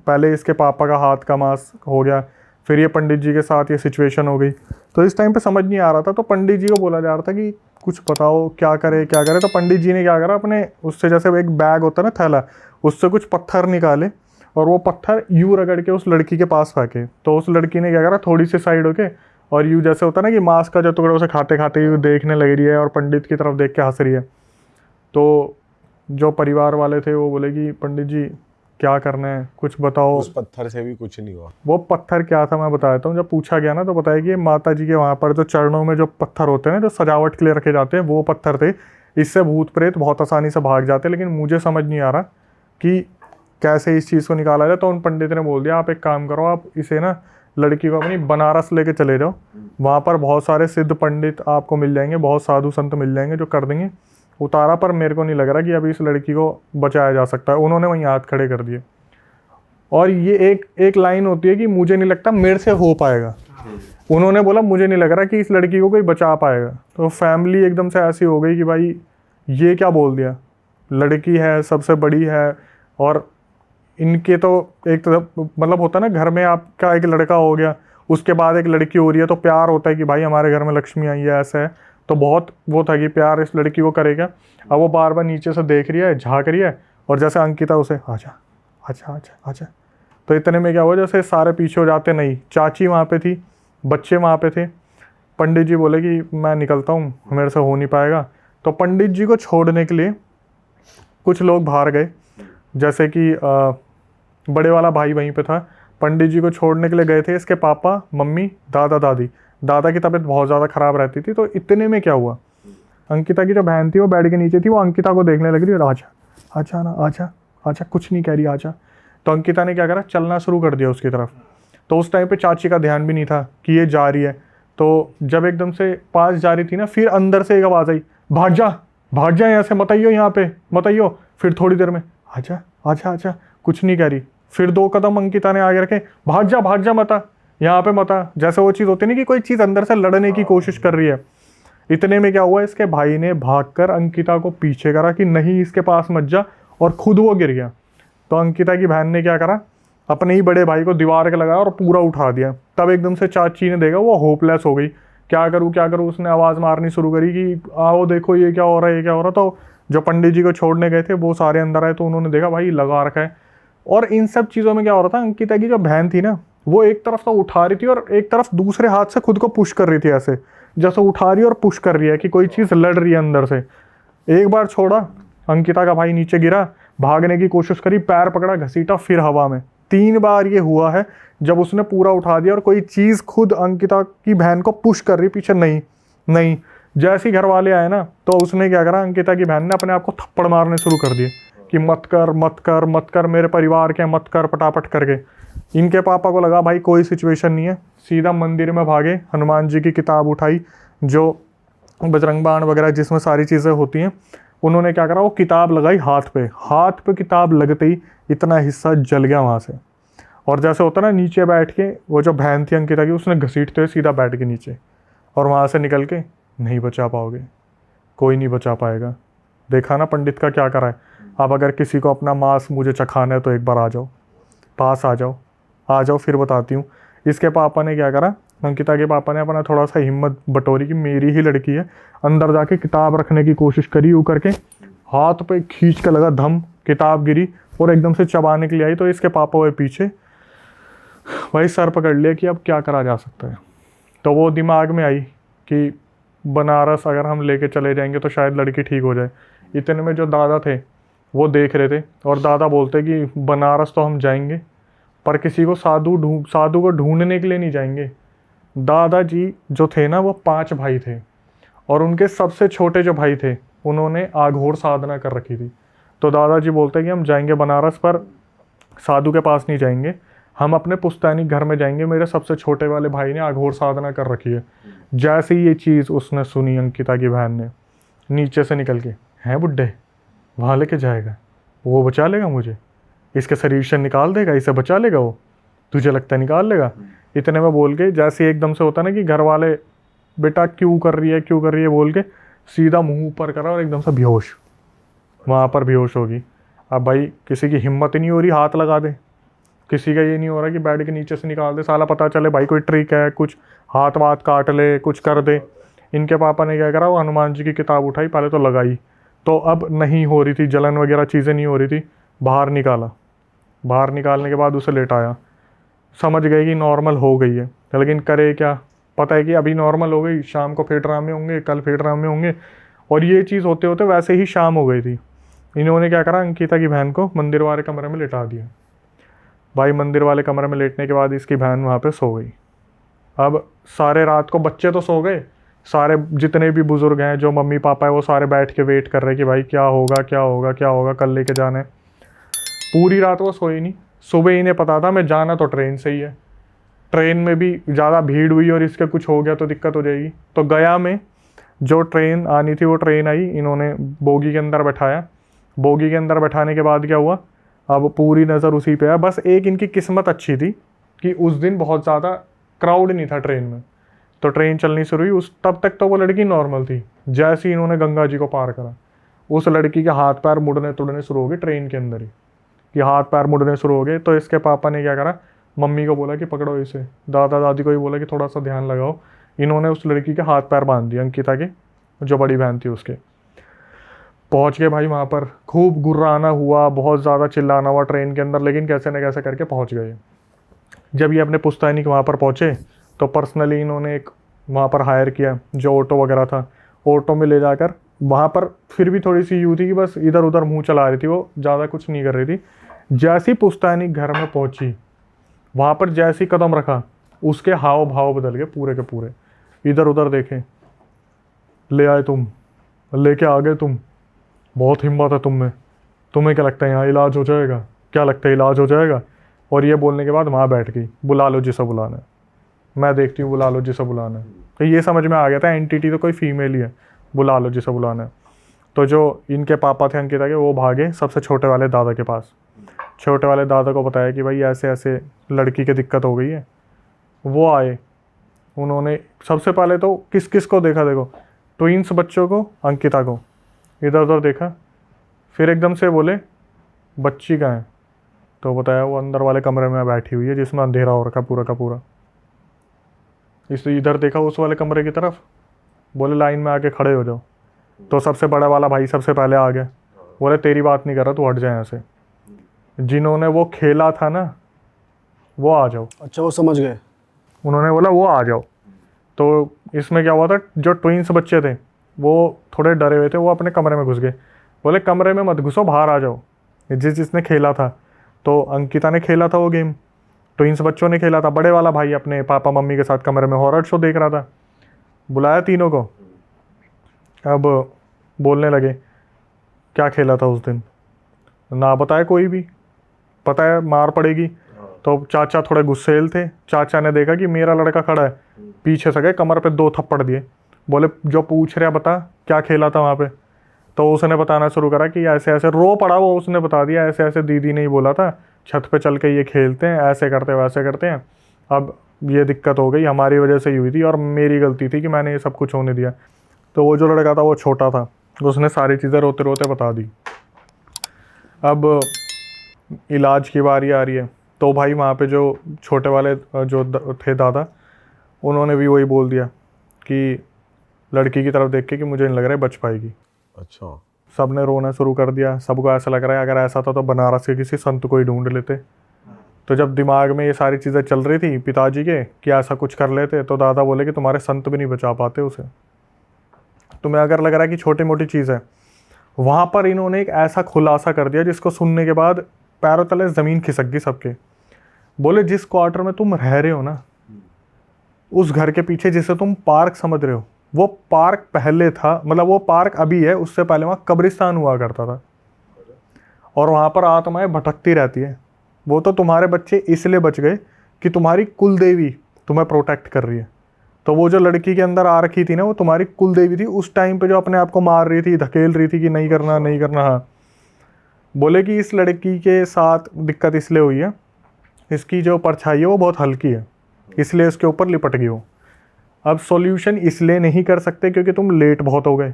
पहले इसके पापा का हाथ का मांस हो गया, फिर ये पंडित जी के साथ ये सिचुएशन हो गई। तो इस टाइम पे समझ नहीं आ रहा था। तो पंडित जी को बोला जा रहा था कि कुछ बताओ क्या करे क्या करे। तो पंडित जी ने क्या करा, अपने उससे जैसे एक बैग होता है ना थैला, उससे कुछ पत्थर निकाले और वो पत्थर यूँ रगड़ के उस लड़की के पास फेंके। तो उस लड़की ने क्या करा, थोड़ी सी साइड होके, और यूँ जैसे होता है ना कि मांस का जो टुकड़ा उसे खाते खाते यूँ देखने लग रही है और पंडित की तरफ देख के हंस रही है। तो जो परिवार वाले थे वो बोले कि पंडित जी क्या करना है, कुछ बताओ। उस पत्थर से भी कुछ नहीं हुआ। वो पत्थर क्या था मैं बता देता हूँ। जब पूछा गया ना तो बताया कि माता जी के वहाँ पर जो चरणों में जो पत्थर होते हैं, जो सजावट के लिए रखे जाते हैं, वो पत्थर थे। इससे भूत प्रेत बहुत आसानी से भाग जाते हैं, लेकिन मुझे समझ नहीं आ रहा कि कैसे इस चीज़ को निकाला जाए। तो उन पंडित ने बोल दिया आप एक काम करो, आप इसे ना लड़की को अपनी बनारस लेके चले जाओ, वहाँ पर बहुत सारे सिद्ध पंडित आपको मिल जाएंगे, बहुत साधु संत मिल जाएंगे जो कर देंगे उतारा। पर मेरे को नहीं लग रहा कि अभी इस लड़की को बचाया जा सकता है। उन्होंने वहीं हाथ खड़े कर दिए। और ये एक लाइन होती है कि मुझे नहीं लगता मेरे से हो पाएगा। उन्होंने बोला मुझे नहीं लग रहा कि इस लड़की को कोई बचा पाएगा। तो फैमिली एकदम से ऐसी हो गई कि भाई ये क्या बोल दिया, लड़की है, सबसे बड़ी है, और इनके तो एक तरफ मतलब होता है ना, घर में आपका एक लड़का हो गया, उसके बाद एक लड़की हो रही है, तो प्यार होता है कि भाई हमारे घर में लक्ष्मी आई है, ऐसा है। तो बहुत वो था कि प्यार इस लड़की को करेगा। अब वो बार बार नीचे से देख रही है, झाँक रही है, और जैसे अंकिता उसे आजा आजा आजा आजा। तो इतने में क्या हुआ, जैसे सारे पीछे हो जाते, नहीं चाची वहाँ पे थी, बच्चे वहाँ पे थे। पंडित जी बोले कि मैं निकलता हूँ, मेरे से हो नहीं पाएगा। तो पंडित जी को छोड़ने के लिए कुछ लोग बाहर गए, जैसे कि बड़े वाला भाई वहीं पे था। पंडित जी को छोड़ने के लिए गए थे इसके पापा, मम्मी, दादा, दादी। दादा की तबीयत बहुत ज़्यादा ख़राब रहती थी। तो इतने में क्या हुआ, अंकिता की जो बहन थी वो बेड के नीचे थी, वो अंकिता को देखने लग रही है, आजा आजा ना, आजा आजा, कुछ नहीं कह रही, आजा। तो अंकिता ने क्या करा, चलना शुरू कर दिया उसकी तरफ। तो उस टाइम पे चाची का ध्यान भी नहीं था कि ये जा रही है। तो जब एकदम से पास जा रही थी ना, फिर अंदर से एक आवाज़ आई, भाग जा यहाँ से, मत आइयो यहाँ पे, मत आइयो। फिर थोड़ी देर में आजा आजा आजा, कुछ नहीं कह रही। फिर 2 कदम अंकिता ने आगे रखे, भाग जा मत आ, यहाँ पे मत आ। जैसे वो चीज़ होती नहीं कि कोई चीज़ अंदर से लड़ने की कोशिश कर रही है। इतने में क्या हुआ, इसके भाई ने भागकर अंकिता को पीछे करा कि नहीं इसके पास मत जा, और खुद वो गिर गया। तो अंकिता की बहन ने क्या करा, अपने ही बड़े भाई को दीवार के लगाया और पूरा उठा दिया। तब एकदम से चाची ने देखा, वो होपलेस हो गई, क्या करूँ। उसने आवाज़ मारनी शुरू करी कि आओ देखो ये क्या हो रहा है, ये क्या हो रहा। तो जो पंडित जी को छोड़ने गए थे वो सारे अंदर आए, तो उन्होंने देखा भाई लगा रखा है। और इन सब चीज़ों में क्या हो रहा था, अंकिता की जो बहन थी ना, वो एक तरफ तो उठा रही थी और एक तरफ दूसरे हाथ से खुद को पुश कर रही थी, ऐसे जैसे उठा रही है और पुश कर रही है कि कोई चीज़ लड़ रही है अंदर से। एक बार छोड़ा, अंकिता का भाई नीचे गिरा, भागने की कोशिश करी, पैर पकड़ा, घसीटा, फिर हवा में। 3 बार ये हुआ है जब उसने पूरा उठा दिया और कोई चीज़ खुद अंकिता की बहन को पुश कर रही पीछे, नहीं। जैसे ही घर वाले आए ना, तो उसने क्या करा, अंकिता की बहन ने अपने आप को थप्पड़ मारने शुरू कर दिए कि मत कर, मेरे परिवार के मत कर, पटापट करके। इनके पापा को लगा भाई कोई सिचुएशन नहीं है, सीधा मंदिर में भागे, हनुमान जी की किताब उठाई, जो बजरंग बाण वगैरह जिसमें सारी चीज़ें होती हैं, उन्होंने क्या करा, वो किताब लगाई हाथ पे किताब लगते ही इतना हिस्सा जल गया वहाँ से। और जैसे होता ना, नीचे बैठ के वो जो बहन थी अंकिता की, उसने घसीटते हुए सीधा बैठ के नीचे, और वहाँ से निकल के, नहीं बचा पाओगे, कोई नहीं बचा पाएगा। देखा ना पंडित का क्या करा है। अब अगर किसी को अपना मांस मुझे चखाना है तो एक बार आ जाओ, पास आ जाओ, फिर बताती हूँ। इसके पापा ने क्या करा, अंकिता के पापा ने अपना थोड़ा सा हिम्मत बटोरी कि मेरी ही लड़की है, अंदर जाके किताब रखने की कोशिश करी, यूँ करके हाथ पे खींच के लगा, धम, किताब गिरी और एकदम से चबाने के लिए आई। तो इसके पापा हुए पीछे, भाई सर पकड़ लिया कि अब क्या करा जा सकता है। तो वो दिमाग में आई कि बनारस अगर हम लेके चले जाएंगे तो शायद लड़की ठीक हो जाए। इतने में जो दादा थे वो देख रहे थे, और दादा बोलते कि बनारस तो हम जाएंगे, पर किसी को साधु को ढूंढने के लिए नहीं जाएंगे। दादाजी जो थे ना, वो 5 भाई थे, और उनके सबसे छोटे जो भाई थे उन्होंने आघोर साधना कर रखी थी। तो दादाजी बोलते कि हम जाएंगे बनारस, पर साधु के पास नहीं जाएंगे, हम अपने पुश्तैनी घर में जाएंगे, मेरे सबसे छोटे वाले भाई ने आघोर साधना कर रखी है। जैसे ही ये चीज़ उसने सुनी, अंकिता की बहन ने नीचे से निकल के, हैं बुड्ढे, वहाँ लेके जाएगा, वो बचा लेगा मुझे, इसके शरीर से निकाल देगा, इसे बचा लेगा, वो तुझे लगता है निकाल लेगा। इतने में बोल के, जैसे एकदम से होता ना कि घर वाले, बेटा क्यों कर रही है बोल के सीधा मुंह ऊपर करा और एकदम से बेहोश, वहाँ पर बेहोश होगी। अब भाई किसी की हिम्मत ही नहीं हो रही हाथ लगा दे, किसी का ये नहीं हो रहा कि बेड के नीचे से निकाल दे, साला पता चले भाई कोई ट्रिक है, कुछ हाथ वाथ काट ले, कुछ कर दे। इनके पापा ने क्या करा, वो हनुमान जी की किताब उठाई, पहले तो लगाई, तो अब नहीं हो रही थी, जलन वगैरह चीज़ें नहीं हो रही थी, बाहर निकाला, बाहर निकालने के बाद उसे लेटाया, समझ गए कि नॉर्मल हो गई है। लेकिन करे क्या, पता है कि अभी नॉर्मल हो गई, शाम को फिर ड्रामे होंगे, कल फिर ड्रामे होंगे, और ये चीज़ होते होते वैसे ही शाम हो गई थी। इन्होंने क्या करा, अंकिता की बहन को मंदिर वाले कमरे में लेटा दिया। भाई मंदिर वाले कमरे में लेटने के बाद इसकी बहन वहाँ पे सो गई। अब सारे रात को बच्चे तो सो गए, सारे जितने भी बुजुर्ग हैं, जो मम्मी पापा है, वो सारे बैठ के वेट कर रहे कि भाई क्या होगा, कल लेके जाना है। पूरी रात वो सोई नहीं। सुबह इन्हें पता था मैं जाना तो ट्रेन से ही है, ट्रेन में भी ज़्यादा भीड़ हुई और इसके कुछ हो गया तो दिक्कत हो जाएगी। तो गया में जो ट्रेन आनी थी वो ट्रेन आई, इन्होंने बोगी के अंदर बैठाया। बोगी के अंदर बैठाने के बाद क्या हुआ, अब पूरी नज़र उसी पे है। बस एक इनकी किस्मत अच्छी थी कि उस दिन बहुत ज़्यादा क्राउड नहीं था ट्रेन में, तो ट्रेन चलनी शुरू हुई। तब तक तो वो लड़की नॉर्मल थी। जैसे ही इन्होंने गंगा जी को पार करा, उस लड़की के हाथ पैर मुड़ने तुड़ने शुरू हो गए ट्रेन के अंदर ही, कि हाथ पैर मुड़ने शुरू हो गए। तो इसके पापा ने क्या करा, मम्मी को बोला कि पकड़ो इसे, दादा दादी को भी बोला कि थोड़ा सा ध्यान लगाओ। इन्होंने उस लड़की के हाथ पैर बांध दिए, अंकिता के जो बड़ी बहन थी उसके। पहुंच गए भाई वहाँ पर, खूब गुर्राना हुआ, बहुत ज़्यादा चिल्लाना हुआ ट्रेन के अंदर, लेकिन कैसे न कैसे करके पहुँच गए। जब ये अपने पुश्तैनी के वहाँ पर पहुँचे तो पर्सनली इन्होंने एक वहाँ पर हायर किया, जो ऑटो वगैरह था, ऑटो में ले जाकर वहाँ पर फिर भी थोड़ी सी यूँ थी कि बस इधर उधर मुंह चला रही थी, वो ज़्यादा कुछ नहीं कर रही थी। जैसी पुश्तैनी घर में पहुँची, वहाँ पर जैसी कदम रखा, उसके हाव भाव बदल गए पूरे के पूरे। इधर उधर देखे, ले आए तुम, लेके आ गए तुम, बहुत हिम्मत है तुम में, तुम्हें क्या लगता है यहाँ इलाज हो जाएगा, क्या लगता है इलाज हो जाएगा। और ये बोलने के बाद वहाँ बैठ गई, बुला लो जिसे बुलाना है, मैं देखती हूँ, बुला लो जिसे बुलाना है। तो ये समझ में आ गया था एंटिटी तो कोई फीमेल ही है, बुला लो जिसे बुलाना है। तो जो इनके पापा थे अंकिता के, वो भागे सबसे छोटे वाले दादा के पास। छोटे वाले दादा को बताया कि भाई ऐसे ऐसे लड़की की दिक्कत हो गई है। वो आए, उन्होंने सबसे पहले तो किस किस को देखा, देखो ट्विंस बच्चों को, अंकिता को, इधर उधर देखा, फिर एकदम से बोले बच्ची कहाँ है। तो बताया वो अंदर वाले कमरे में बैठी हुई है जिसमें अंधेरा हो रखा पूरा का पूरा। इसलिए इधर देखा उस वाले कमरे की तरफ, बोले लाइन में आके खड़े हो जाओ। तो सबसे बड़ा वाला भाई सबसे पहले आ गया, बोले तेरी बात नहीं कर रहा, तू हट जाए यहाँ से, जिन्होंने वो खेला था ना वो आ जाओ। अच्छा, वो समझ गए। उन्होंने बोला वो आ जाओ। तो इसमें क्या हुआ था, जो ट्विंस बच्चे थे वो थोड़े डरे हुए थे, वो अपने कमरे में घुस गए। बोले कमरे में मत घुसो, बाहर आ जाओ। जिसने खेला था, तो अंकिता ने खेला था वो गेम, ट्विंस बच्चों ने खेला था। बड़े वाला भाई अपने पापा मम्मी के साथ कमरे में हॉरर शो देख रहा था। बुलाया तीनों को, अब बोलने लगे क्या खेला था उस दिन, ना बताए कोई भी, पता है मार पड़ेगी। तो चाचा थोड़े गुस्सेल थे, चाचा ने देखा कि मेरा लड़का खड़ा है, पीछे से गए कमर पे 2 थप्पड़ दिए। बोले जो पूछ रहा बता क्या खेला था वहाँ पे। तो उसने बताना शुरू करा कि ऐसे ऐसे, रो पड़ा वो, उसने बता दिया ऐसे ऐसे दीदी ने ही बोला था, छत पे चल के ये खेलते हैं, ऐसे करते वैसे करते हैं, अब ये दिक्कत हो गई, हमारी वजह से ही हुई थी और मेरी गलती थी कि मैंने ये सब कुछ होने दिया। तो वो जो लड़का था वो छोटा था, उसने सारी चीज़ें रोते रोते बता दी। अब इलाज की बारी आ रही है, तो भाई वहाँ पे जो छोटे वाले जो थे दादा, उन्होंने भी वही बोल दिया कि लड़की की तरफ देख के कि मुझे नहीं लग रहा है बच पाएगी। अच्छा। सब ने रोना शुरू कर दिया, सबको ऐसा लग रहा है अगर ऐसा था तो बनारस के किसी संत को ही ढूंढ लेते। तो जब दिमाग में ये सारी चीज़ें चल रही थी पिताजी के कि ऐसा कुछ कर लेते, तो दादा बोले कि तुम्हारे संत भी नहीं बचा पाते उसे, तुम्हें अगर लग रहा है कि छोटी मोटी चीज़ है। वहाँ पर इन्होंने एक ऐसा खुलासा कर दिया जिसको सुनने के बाद पैरों तले ज़मीन खिसक गई सबके। बोले जिस क्वार्टर में तुम रह रहे हो ना, उस घर के पीछे जिसे तुम पार्क समझ रहे हो, वो पार्क पहले था, मतलब वो पार्क अभी है, उससे पहले वहाँ कब्रिस्तान हुआ करता था और वहाँ पर आत्माएं भटकती रहती है। वो तो तुम्हारे बच्चे इसलिए बच गए कि तुम्हारी कुल देवी तुम्हें प्रोटेक्ट कर रही है। तो वो जो लड़की के अंदर आ रखी थी ना, वो तुम्हारी कुल देवी थी उस टाइम पे, जो अपने आप को मार रही थी, धकेल रही थी कि नहीं करना नहीं करना। हाँ, बोले कि इस लड़की के साथ दिक्कत इसलिए हुई है, इसकी जो परछाई है वो बहुत हल्की है, इसलिए इसके ऊपर लिपट गई हो। अब सॉल्यूशन इसलिए नहीं कर सकते क्योंकि तुम लेट बहुत हो गए।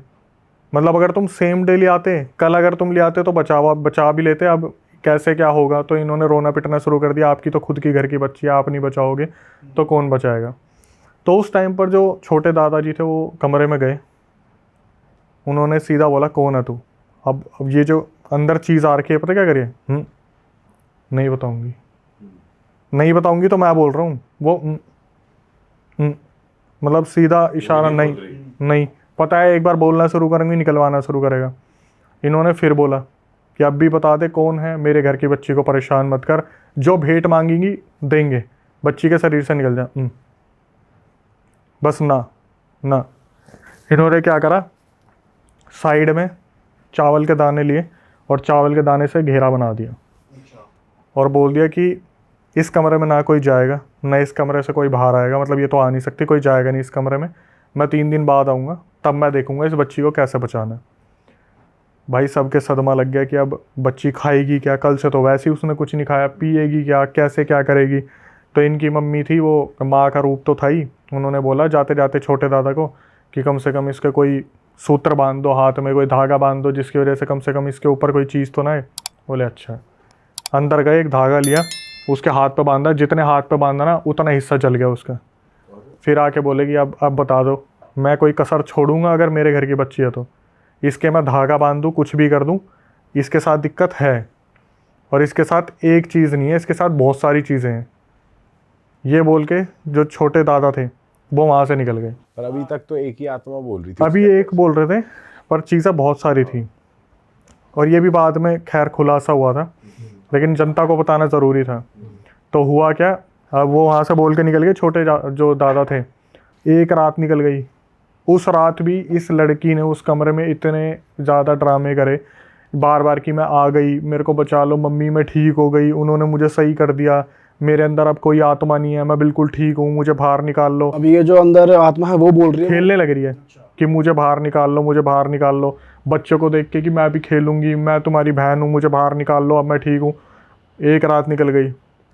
मतलब अगर तुम सेम डे ले आते, कल अगर तुम ले आते तो बचा भी लेते। अब कैसे क्या होगा। तो इन्होंने रोना पिटना शुरू कर दिया, आपकी तो खुद की घर की बच्ची है, आप नहीं बचाओगे तो कौन बचाएगा। तो उस टाइम पर जो छोटे दादाजी थे वो कमरे में गए, उन्होंने सीधा बोला कौन है तू। अब ये जो अंदर चीज़ आ रखी है, पता क्या करिए, नहीं बताऊंगी, नहीं बताऊंगी तो मैं बोल रहा हूँ। वो मतलब सीधा इशारा, नहीं पता है, एक बार बोलना शुरू करेंगे निकलवाना शुरू करेगा। इन्होंने फिर बोला कि अब भी बता दे कौन है, मेरे घर की बच्ची को परेशान मत कर, जो भेंट मांगेंगी देंगे, बच्ची के शरीर से निकल जा, बस ना। इन्होंने क्या करा, साइड में चावल के दाने लिए और चावल के दाने से घेरा बना दिया और बोल दिया कि इस कमरे में ना कोई जाएगा, ना इस कमरे से कोई बाहर आएगा, मतलब ये तो आ नहीं सकती, कोई जाएगा नहीं इस कमरे में, मैं 3 दिन बाद आऊँगा, तब मैं देखूँगा इस बच्ची को कैसे बचाना है। भाई सबके सदमा लग गया कि अब बच्ची खाएगी क्या, कल से तो वैसे ही उसने कुछ नहीं खाया, पिएगी क्या, कैसे क्या करेगी। तो इनकी मम्मी थी, वो माँ का रूप तो था ही, उन्होंने बोला जाते जाते छोटे दादा को कि कम से कम इसके कोई सूत्र बांध दो, हाथ में कोई धागा बांध दो, जिसकी वजह से कम इसके ऊपर कोई चीज़ तो ना है। बोले अच्छा। अंदर गए, एक धागा लिया, उसके हाथ पे बांधा, जितने हाथ पे बांधा ना उतना हिस्सा जल गया उसका। फिर आके बोले कि अब बता दो, मैं कोई कसर छोड़ूंगा अगर मेरे घर की बच्ची है तो, इसके मैं धागा बांध दूँ, कुछ भी कर दूँ, इसके साथ दिक्कत है। और इसके साथ एक चीज़ नहीं है, इसके साथ बहुत सारी चीज़ें हैं। ये बोल के जो छोटे दादा थे वो वहाँ से निकल गए। पर अभी तक तो एक ही आत्मा बोल रही थी। अभी एक बोल रहे थे पर चीज़ें बहुत सारी थी, और ये भी बाद में खैर खुलासा हुआ था, लेकिन जनता को बताना ज़रूरी था। तो हुआ क्या, अब वो वहाँ से बोल के निकल गए, छोटे जो दादा थे। एक रात निकल गई, उस रात भी इस लड़की ने उस कमरे में इतने ज़्यादा ड्रामे करे, बार बार कि मैं आ गई, मेरे को बचा लो, मम्मी मैं ठीक हो गई, उन्होंने मुझे सही कर दिया, मेरे अंदर अब कोई आत्मा नहीं है, मैं बिल्कुल ठीक हूँ, मुझे बाहर निकाल लो। अब ये जो अंदर आत्मा है वो बोल रही है, खेलने लग रही है कि मुझे बाहर निकाल लो, मुझे बाहर निकाल लो, बच्चों को देख के कि मैं भी खेलूंगी, मैं तुम्हारी बहन हूँ, मुझे बाहर निकाल लो, अब मैं ठीक हूँ। एक रात निकल गई,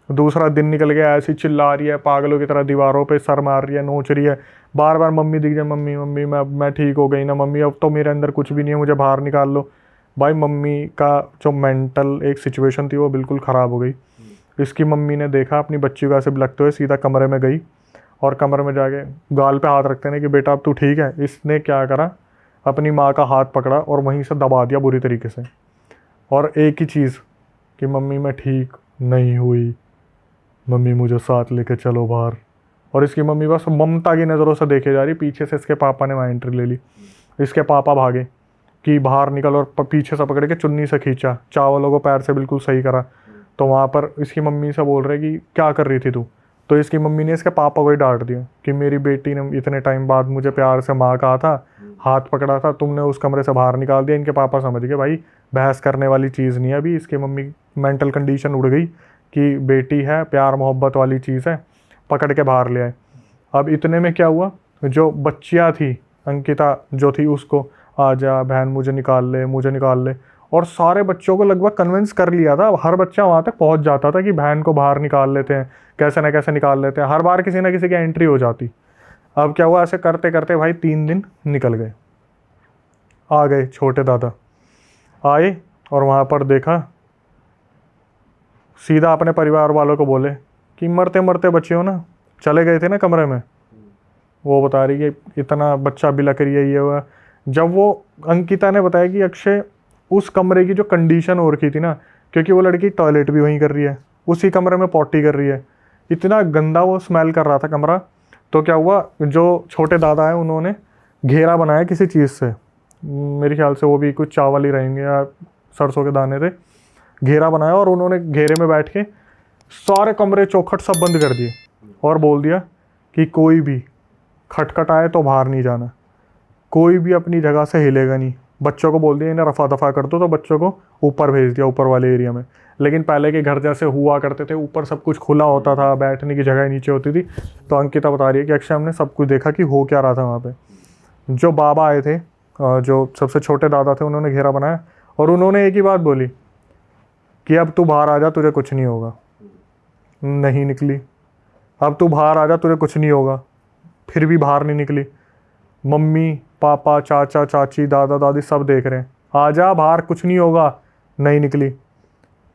दूसरा दिन निकल गया, ऐसी चिल्ला रही है पागलों की तरह, दीवारों पे सर मार रही है, नोच रही है, बार बार मम्मी दिख जाए, मम्मी मम्मी मैं ठीक हो गई ना मम्मी, अब तो मेरे अंदर कुछ भी नहीं है, मुझे बाहर निकाल लो। भाई मम्मी का जो मेंटल एक सिचुएशन थी वो बिल्कुल ख़राब हो गई। इसकी मम्मी ने देखा अपनी बच्ची को ऐसे लगते हुए, सीधा कमरे में गई और कमरे में जाके गाल पे हाथ रखते हैं कि बेटा अब तू ठीक है। इसने क्या करा, अपनी माँ का हाथ पकड़ा और वहीं से दबा दिया बुरी तरीके से, और एक ही चीज़ कि मम्मी मैं ठीक नहीं हुई, मम्मी मुझे साथ लेके चलो बाहर। और इसकी मम्मी बस ममता की नज़रों से देखे जा रही, पीछे से इसके पापा ने वहाँ एंट्री ले ली। इसके पापा भागे कि बाहर निकल, और पीछे से पकड़ के चुन्नी से खींचा, चावलों को पैर से बिल्कुल सही करा। तो वहाँ पर इसकी मम्मी से बोल रहे कि क्या कर रही थी तू, तो इसकी मम्मी ने इसके पापा को ही डांट दिया कि मेरी बेटी ने इतने टाइम बाद मुझे प्यार से माँ कहा था, हाथ पकड़ा था, तुमने उस कमरे से बाहर निकाल दिया। इनके पापा समझ गए भाई बहस करने वाली चीज़ नहीं है अभी। इसकी मम्मी मेंटल कंडीशन उड़ गई कि बेटी है, प्यार मोहब्बत वाली चीज़ है, पकड़ के बाहर ले आए। अब इतने में क्या हुआ, जो बच्चियाँ थी, अंकिता जो थी, उसको आ जा बहन मुझे निकाल ले, मुझे निकाल ले, और सारे बच्चों को लगभग कन्विंस कर लिया था। अब हर बच्चा वहाँ तक पहुँच जाता था कि बहन को बाहर निकाल लेते हैं, कैसे ना कैसे निकाल लेते हैं, हर बार किसी ना किसी की एंट्री हो जाती। अब क्या हुआ, ऐसे करते करते भाई 3 दिन निकल गए। आ गए छोटे दादा, आए और वहाँ पर देखा, सीधा अपने परिवार वालों को बोले कि मरते मरते बच्चे हो ना, चले गए थे ना कमरे में। वो बता रही कि इतना बच्चा बिलक रही है, ये हुआ। जब वो अंकिता ने बताया कि अक्षय उस कमरे की जो कंडीशन हो रखी थी ना, क्योंकि वो लड़की टॉयलेट भी वहीं कर रही है, उसी कमरे में पॉटी कर रही है, इतना गंदा वो स्मेल कर रहा था कमरा। तो क्या हुआ, जो छोटे दादा हैं उन्होंने घेरा बनाया किसी चीज़ से, मेरे ख्याल से वो भी कुछ चावल ही रहेंगे या सरसों के दाने थे, घेरा बनाया, और उन्होंने घेरे में बैठ के सारे कमरे चौखट सब बंद कर दिए और बोल दिया कि कोई भी खटखटाए तो बाहर नहीं जाना, कोई भी अपनी जगह से हिलेगा नहीं। बच्चों को बोल दिया इन्हें रफा दफा कर दो, तो बच्चों को ऊपर भेज दिया, ऊपर वाले एरिया में। लेकिन पहले के घर जैसे हुआ करते थे, ऊपर सब कुछ खुला होता था, बैठने की जगह नीचे होती थी। तो अंकिता बता रही है कि अक्षय हमने सब कुछ देखा कि हो क्या रहा था वहाँ पे। जो बाबा आए थे, जो सबसे छोटे दादा थे, उन्होंने घेरा बनाया और उन्होंने एक ही बात बोली कि अब तू बाहर आ जा, तुझे कुछ नहीं होगा। नहीं निकली। अब तू बाहर आ जा, तुझे कुछ नहीं होगा। फिर भी बाहर नहीं निकली। मम्मी पापा चाचा चाची दादा दादी सब देख रहे हैं, आ जा बाहर, कुछ नहीं होगा। नहीं निकली।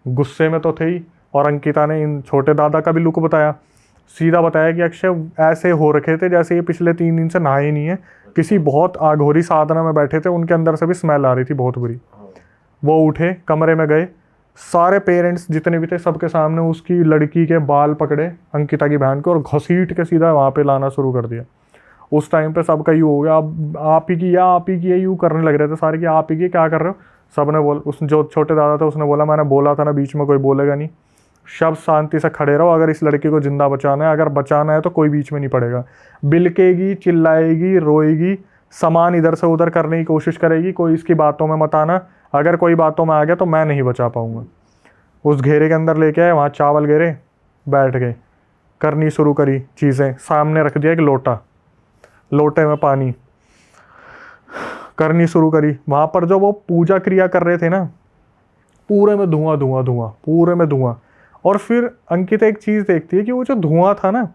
गुस्से में तो थे ही, और अंकिता ने इन छोटे दादा का भी लुक बताया, सीधा बताया कि अक्षय ऐसे हो रखे थे जैसे ये पिछले 3 दिन से नहाए नहीं है, किसी बहुत आघोरी साधना में बैठे थे, उनके अंदर से भी स्मेल आ रही थी बहुत बुरी। वो उठे, कमरे में गए, सारे पेरेंट्स जितने भी थे सबके सामने उसकी लड़की के बाल पकड़े, अंकिता की बहन को, और घसीट के सीधा वहाँ पे लाना शुरू कर दिया। उस टाइम पे सबका यूँ हो गया, अब आप ही की या आप ही की है, यूँ करने लग रहे थे सारे कि आप ही की, क्या कर रहे हो। सब ने उस जो छोटे दादा थे उसने बोला मैंने बोला था ना बीच में कोई बोलेगा नहीं, सब शांति से खड़े रहो, अगर इस लड़की को जिंदा बचाना है, अगर बचाना है तो कोई बीच में नहीं पड़ेगा। बिलकेगी, चिल्लाएगी, रोएगी, सामान इधर से उधर करने की कोशिश करेगी, कोई इसकी बातों में मत आना, अगर कोई बातों में आ गया तो मैं नहीं बचा पाऊंगा। उस घेरे के अंदर लेके आए, वहाँ चावल घेरे, बैठ गए, करनी शुरू करी चीज़ें। सामने रख दिया एक लोटा, लोटे में पानी, करनी शुरू करी। वहाँ पर जो वो पूजा क्रिया कर रहे थे ना, पूरे में धुआं धुआं धुआं, पूरे में धुआं। और फिर अंकिता एक चीज़ देखती है कि वो जो धुआं था ना,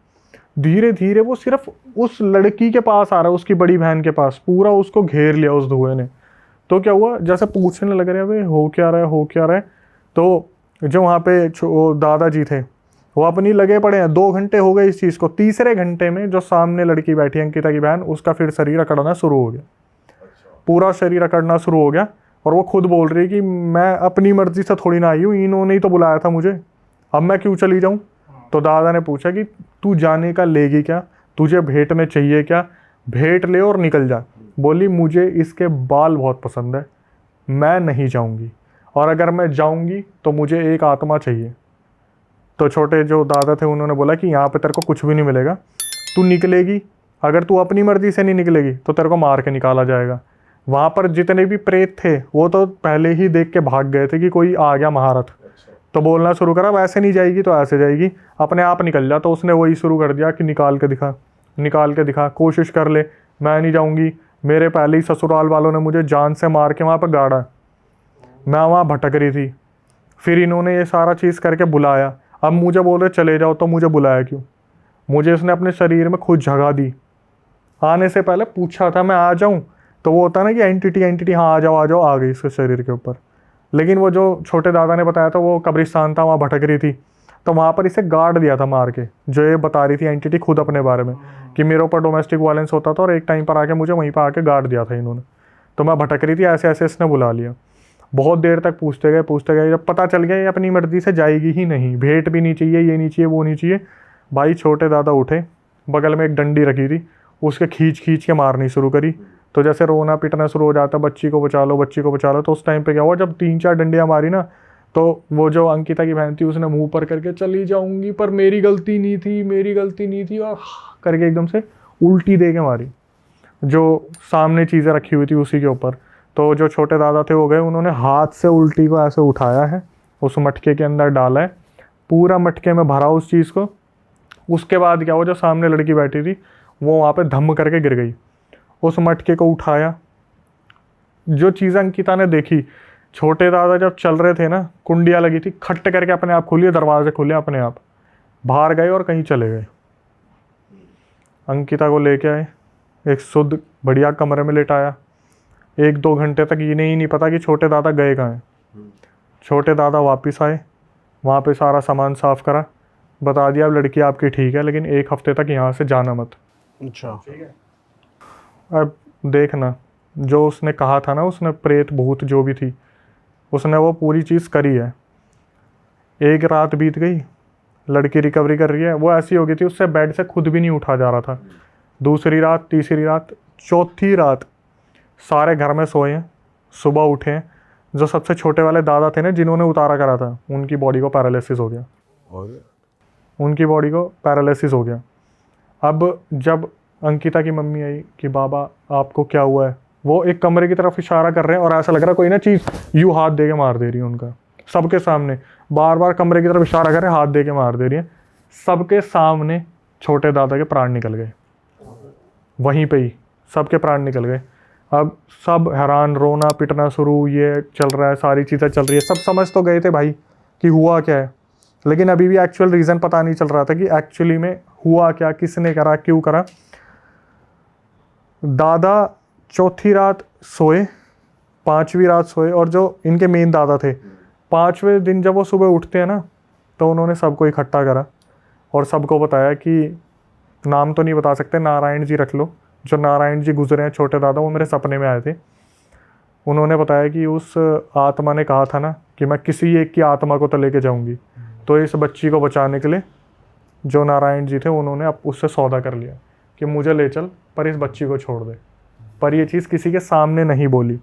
धीरे धीरे वो सिर्फ उस लड़की के पास आ रहा है, उसकी बड़ी बहन के पास, पूरा उसको घेर लिया उस धुएं ने। तो क्या हुआ, जैसे पूछने लग रहे हैं हो क्या रहा है, हो क्या रहा है। तो जो वहाँ पे दादाजी थे वो अपनी लगे पड़े हैं। 2 घंटे हो गए इस चीज़ को। तीसरे घंटे में जो सामने लड़की बैठी अंकिता की बहन, उसका फिर शरीर अकड़ना शुरू हो गया, पूरा शरीर अकड़ना शुरू हो गया। और वो खुद बोल रही है कि मैं अपनी मर्जी से थोड़ी ना आई हूँ, इन्होंने ही तो बुलाया था मुझे, अब मैं क्यों चली जाऊँ। तो दादा ने पूछा कि तू जाने का लेगी क्या, तुझे भेंट में चाहिए क्या, भेंट ले और निकल जा। बोली मुझे इसके बाल बहुत पसंद है, मैं नहीं जाऊंगी, और अगर मैं जाऊंगी तो मुझे एक आत्मा चाहिए। तो छोटे जो दादा थे उन्होंने बोला कि यहाँ पे तेरे को कुछ भी नहीं मिलेगा, तू निकलेगी, अगर तू अपनी मर्जी से नहीं निकलेगी तो तेरे को मार के निकाला जाएगा। वहाँ पर जितने भी प्रेत थे वो तो पहले ही देख के भाग गए थे कि कोई आ गया महारथ। तो बोलना शुरू करा, वैसे नहीं जाएगी तो ऐसे जाएगी, अपने आप निकल जा। तो उसने वही शुरू कर दिया कि निकाल के दिखा, निकाल के दिखा, कोशिश कर ले, मैं नहीं जाऊँगी, मेरे पहले ही ससुराल वालों ने मुझे जान से मार के वहाँ पर गाड़ा, मैं वहाँ भटक रही थी। फिर इन्होंने ये सारा चीज़ करके बुलाया, अब मुझे बोल रहे चले जाओ, तो मुझे बुलाया क्यों? मुझे इसने अपने शरीर में खुद जगह दी, आने से पहले पूछा था मैं आ जाऊं, तो वो होता है ना कि एंटिटी हाँ आ जाओ, आ गई इसके शरीर के ऊपर। लेकिन वो जो छोटे दादा ने बताया था वो कब्रिस्तान था, वहाँ भटक रही थी, तो वहाँ पर इसे गाड़ दिया था मार के, जो ये बता रही थी एंटिटी खुद अपने बारे में कि मेरे ऊपर डोमेस्टिक वायलेंस होता था और एक टाइम पर आके मुझे वहीं पर आके गाड़ दिया था इन्होंने, तो मैं भटक रही थी, ऐसे ऐसे इसने बुला लिया। बहुत देर तक पूछते गए, जब पता चल गया ये अपनी मर्जी से जाएगी ही नहीं, भेंट भी नहीं चाहिए, ये नहीं चाहिए, वो नहीं चाहिए, भाई छोटे दादा उठे, बगल में एक डंडी रखी थी, उसके खींच के मारनी शुरू करी। तो जैसे रोना पिटना शुरू हो जाता, बच्ची को बचा लो, बच्ची को बचा लो। तो उस टाइम पे क्या हुआ, जब 3-4 डंडियाँ मारी ना, तो वो जो अंकिता की बहन थी उसने मुंह पर करके चली जाऊंगी पर मेरी गलती नहीं थी, मेरी गलती नहीं थी, और करके एकदम से उल्टी दे के मारी, जो सामने चीज़ें रखी हुई थी उसी के ऊपर। तो जो छोटे दादा थे वो गए, उन्होंने हाथ से उल्टी को ऐसे उठाया है, उस मटके के अंदर डाला है, पूरा मटके में भरा उस चीज़ को। उसके बाद क्या हुआ, जो सामने लड़की बैठी थी वो वहाँ पे धम करके गिर गई, उस मटके को उठाया। जो चीज़ें अंकिता ने देखी, छोटे दादा जब चल रहे थे ना, कुंडियाँ लगी थी, खट्ट करके अपने आप खुली, दरवाजे खुले अपने आप, बाहर गए और कहीं चले गए। अंकिता को लेके आए, एक शुद्ध बढ़िया कमरे में लेटाया, 1-2 घंटे तक ये नहीं पता कि छोटे दादा गए कहाँ हैं। छोटे दादा वापस आए, वहाँ पे सारा सामान साफ करा, बता दिया अब लड़की आपकी ठीक है, लेकिन 1 हफ्ते तक यहाँ से जाना मत। अच्छा, अब देखना, जो उसने कहा था ना, उसने प्रेत भूत जो भी थी, उसने वो पूरी चीज़ करी है। 1 रात बीत गई, लड़की रिकवरी कर रही है, वो ऐसी हो गई थी उससे बेड से खुद भी नहीं उठा जा रहा था। 2री रात, 3री रात, 4थी रात सारे घर में सोए हैं, सुबह उठे हैं। जो सबसे छोटे वाले दादा थे ना, जिन्होंने उतारा करा था, उनकी बॉडी को पैरालिसिस हो गया, और उनकी बॉडी को पैरालिसिस हो गया। अब जब अंकिता की मम्मी आई कि बाबा आपको क्या हुआ है, वो एक कमरे की तरफ इशारा कर रहे हैं और ऐसा लग रहा है कोई ना चीज़ यूँ हाथ दे के मार दे रही है उनका, सबके सामने बार बार कमरे की तरफ इशारा कर रहे हैं, हाथ दे के मार दे रही है सबके सामने। छोटे दादा के प्राण निकल गए, वहीं पे ही सबके प्राण निकल गए। अब सब हैरान, रोना पिटना शुरू, ये चल रहा है, सारी चीज़ें चल रही है, सब समझ तो गए थे भाई कि हुआ क्या है, लेकिन अभी भी एक्चुअल रीज़न पता नहीं चल रहा था कि एक्चुअली में हुआ क्या, किसने करा, क्यों करा। दादा 4थी रात सोए, 5वीं रात सोए, और जो इनके मेन दादा थे, 5वें दिन जब वो सुबह उठते हैं ना, तो उन्होंने सबको इकट्ठा करा और सबको बताया कि नाम तो नहीं बता सकते, नारायण जी रख लो, जो नारायण जी गुजरे हैं छोटे दादा, वो मेरे सपने में आए थे। उन्होंने बताया कि उस आत्मा ने कहा था ना कि मैं किसी एक की आत्मा को तो लेके जाऊंगी, तो इस बच्ची को बचाने के लिए जो नारायण जी थे उन्होंने अब उससे सौदा कर लिया कि मुझे ले चल पर इस बच्ची को छोड़ दे। पर ये चीज़ किसी के सामने नहीं बोली।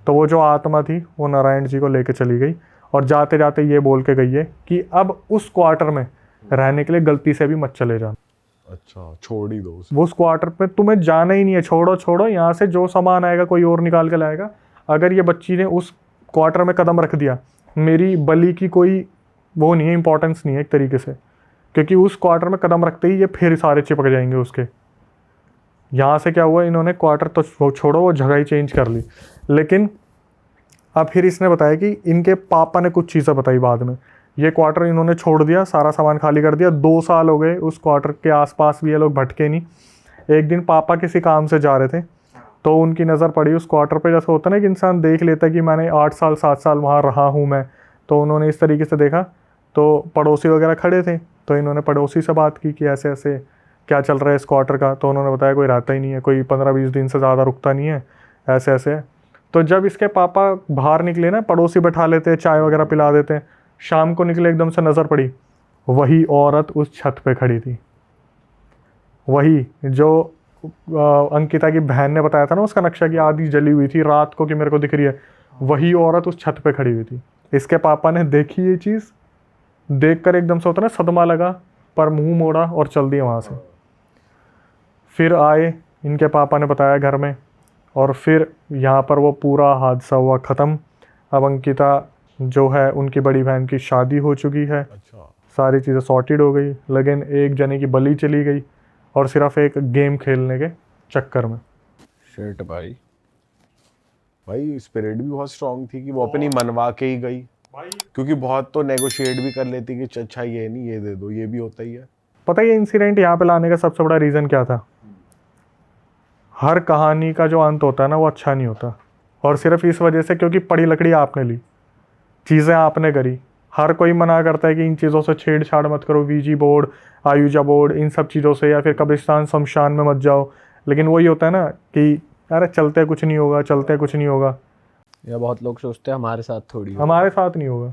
तो वो जो आत्मा थी वो नारायण जी को लेके चली गई और जाते जाते ये बोल के गई है कि अब उस क्वार्टर में रहने के लिए गलती से भी मत चले जाना। अच्छा, छोड़ ही दो वो उस क्वार्टर पे तुम्हें जाना ही नहीं है, छोड़ो, यहाँ से जो सामान आएगा कोई और निकाल के लाएगा। अगर ये बच्ची ने उस क्वार्टर में कदम रख दिया, मेरी बलि की कोई वो नहीं है, इंपॉर्टेंस नहीं है एक तरीके से, क्योंकि उस क्वार्टर में कदम रखते ही ये फिर सारे चिपक जाएंगे उसके। यहाँ से क्या हुआ, इन्होंने क्वार्टर तो छोड़ो, वो जगह ही चेंज कर ली। लेकिन अब फिर इसने बताया कि इनके पापा ने कुछ चीज़ें बताई बाद में। ये क्वार्टर इन्होंने छोड़ दिया, सारा सामान खाली कर दिया, 2 साल हो गए उस क्वार्टर के आसपास भी ये लोग भटके नहीं। एक दिन पापा किसी काम से जा रहे थे तो उनकी नज़र पड़ी उस क्वार्टर पे। जैसे होता है ना कि इंसान देख लेता है कि मैंने 8 साल 7 साल वहाँ रहा हूँ मैं, तो उन्होंने इस तरीके से देखा। तो पड़ोसी वगैरह खड़े थे, तो इन्होंने पड़ोसी से बात की कि ऐसे ऐसे क्या चल रहा है इस क्वार्टर का। तो उन्होंने बताया कोई रहता ही नहीं है, कोई 15-20 दिन से ज़्यादा रुकता नहीं है, ऐसे ऐसे। तो जब इसके पापा बाहर निकले ना, पड़ोसी बैठा लेते, चाय वगैरह पिला देते, शाम को निकले, एकदम से नज़र पड़ी वही औरत उस छत पे खड़ी थी। वही जो अंकिता की बहन ने बताया था ना, उसका नक्शा की आधी जली हुई थी रात को कि मेरे को दिख रही है, वही औरत उस छत पे खड़ी हुई थी। इसके पापा ने देखी ये चीज़, देख कर एकदम से होता ना सदमा लगा, पर मुंह मोड़ा और चल दिए वहाँ से। फिर आए, इनके पापा ने बताया घर में, और फिर यहाँ पर वो पूरा हादसा हुआ ख़त्म। अब अंकिता जो है उनकी बड़ी बहन की शादी हो चुकी है, अच्छा। सारी चीज़ें सॉर्टेड हो गई, लेकिन एक जने की बलि चली गई, और सिर्फ एक गेम खेलने के चक्कर में। शिट भाई। भाई स्पिरिट भी बहुत स्ट्रांग थी कि वो अपनी मनवा के ही गई, क्योंकि बहुत तो नेगोशिएट भी कर लेती कि अच्छा ये नहीं ये दे दो, ये भी होता ही है। पता है ये इंसिडेंट यहाँ पे लाने का सबसे बड़ा रीज़न क्या था? हर कहानी का जो अंत होता है ना वो अच्छा नहीं होता, और सिर्फ इस वजह से क्योंकि पड़ी लकड़ी आपने ली, चीज़ें आपने करी। हर कोई मना करता है कि इन चीज़ों से छेड़छाड़ मत करो, वीजी बोर्ड, आयुजा बोर्ड, इन सब चीज़ों से, या फिर कब्रिस्तान शमशान में मत जाओ। लेकिन वही होता है ना कि अरे चलते कुछ नहीं होगा, चलते कुछ नहीं होगा। या बहुत लोग सोचते हैं हमारे साथ थोड़ी हो। हमारे साथ नहीं होगा।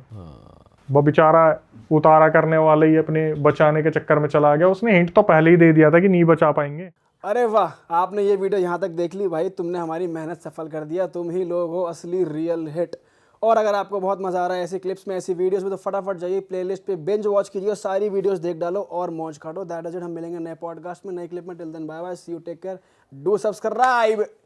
वो बेचारा उतारा करने वाले ही अपने बचाने के चक्कर में चला गया। उसने हिंट तो पहले ही दे दिया था कि नहीं बचा पाएंगे। अरे वाह, आपने ये वीडियो यहाँ तक देख ली भाई, तुमने हमारी मेहनत सफल कर दिया। तुम ही लोग हो असली रियल हिट। और अगर आपको बहुत मजा आ रहा है ऐसी क्लिप्स में, ऐसी वीडियोस में, तो फटाफट जाइए प्लेलिस्ट पे बिंज वॉच कीजिए और सारी वीडियोस देख डालो और मौज काटो। That is it. हम मिलेंगे नए पॉडकास्ट में, नए क्लिप में। Till then bye bye, see you, take care, do subscribe.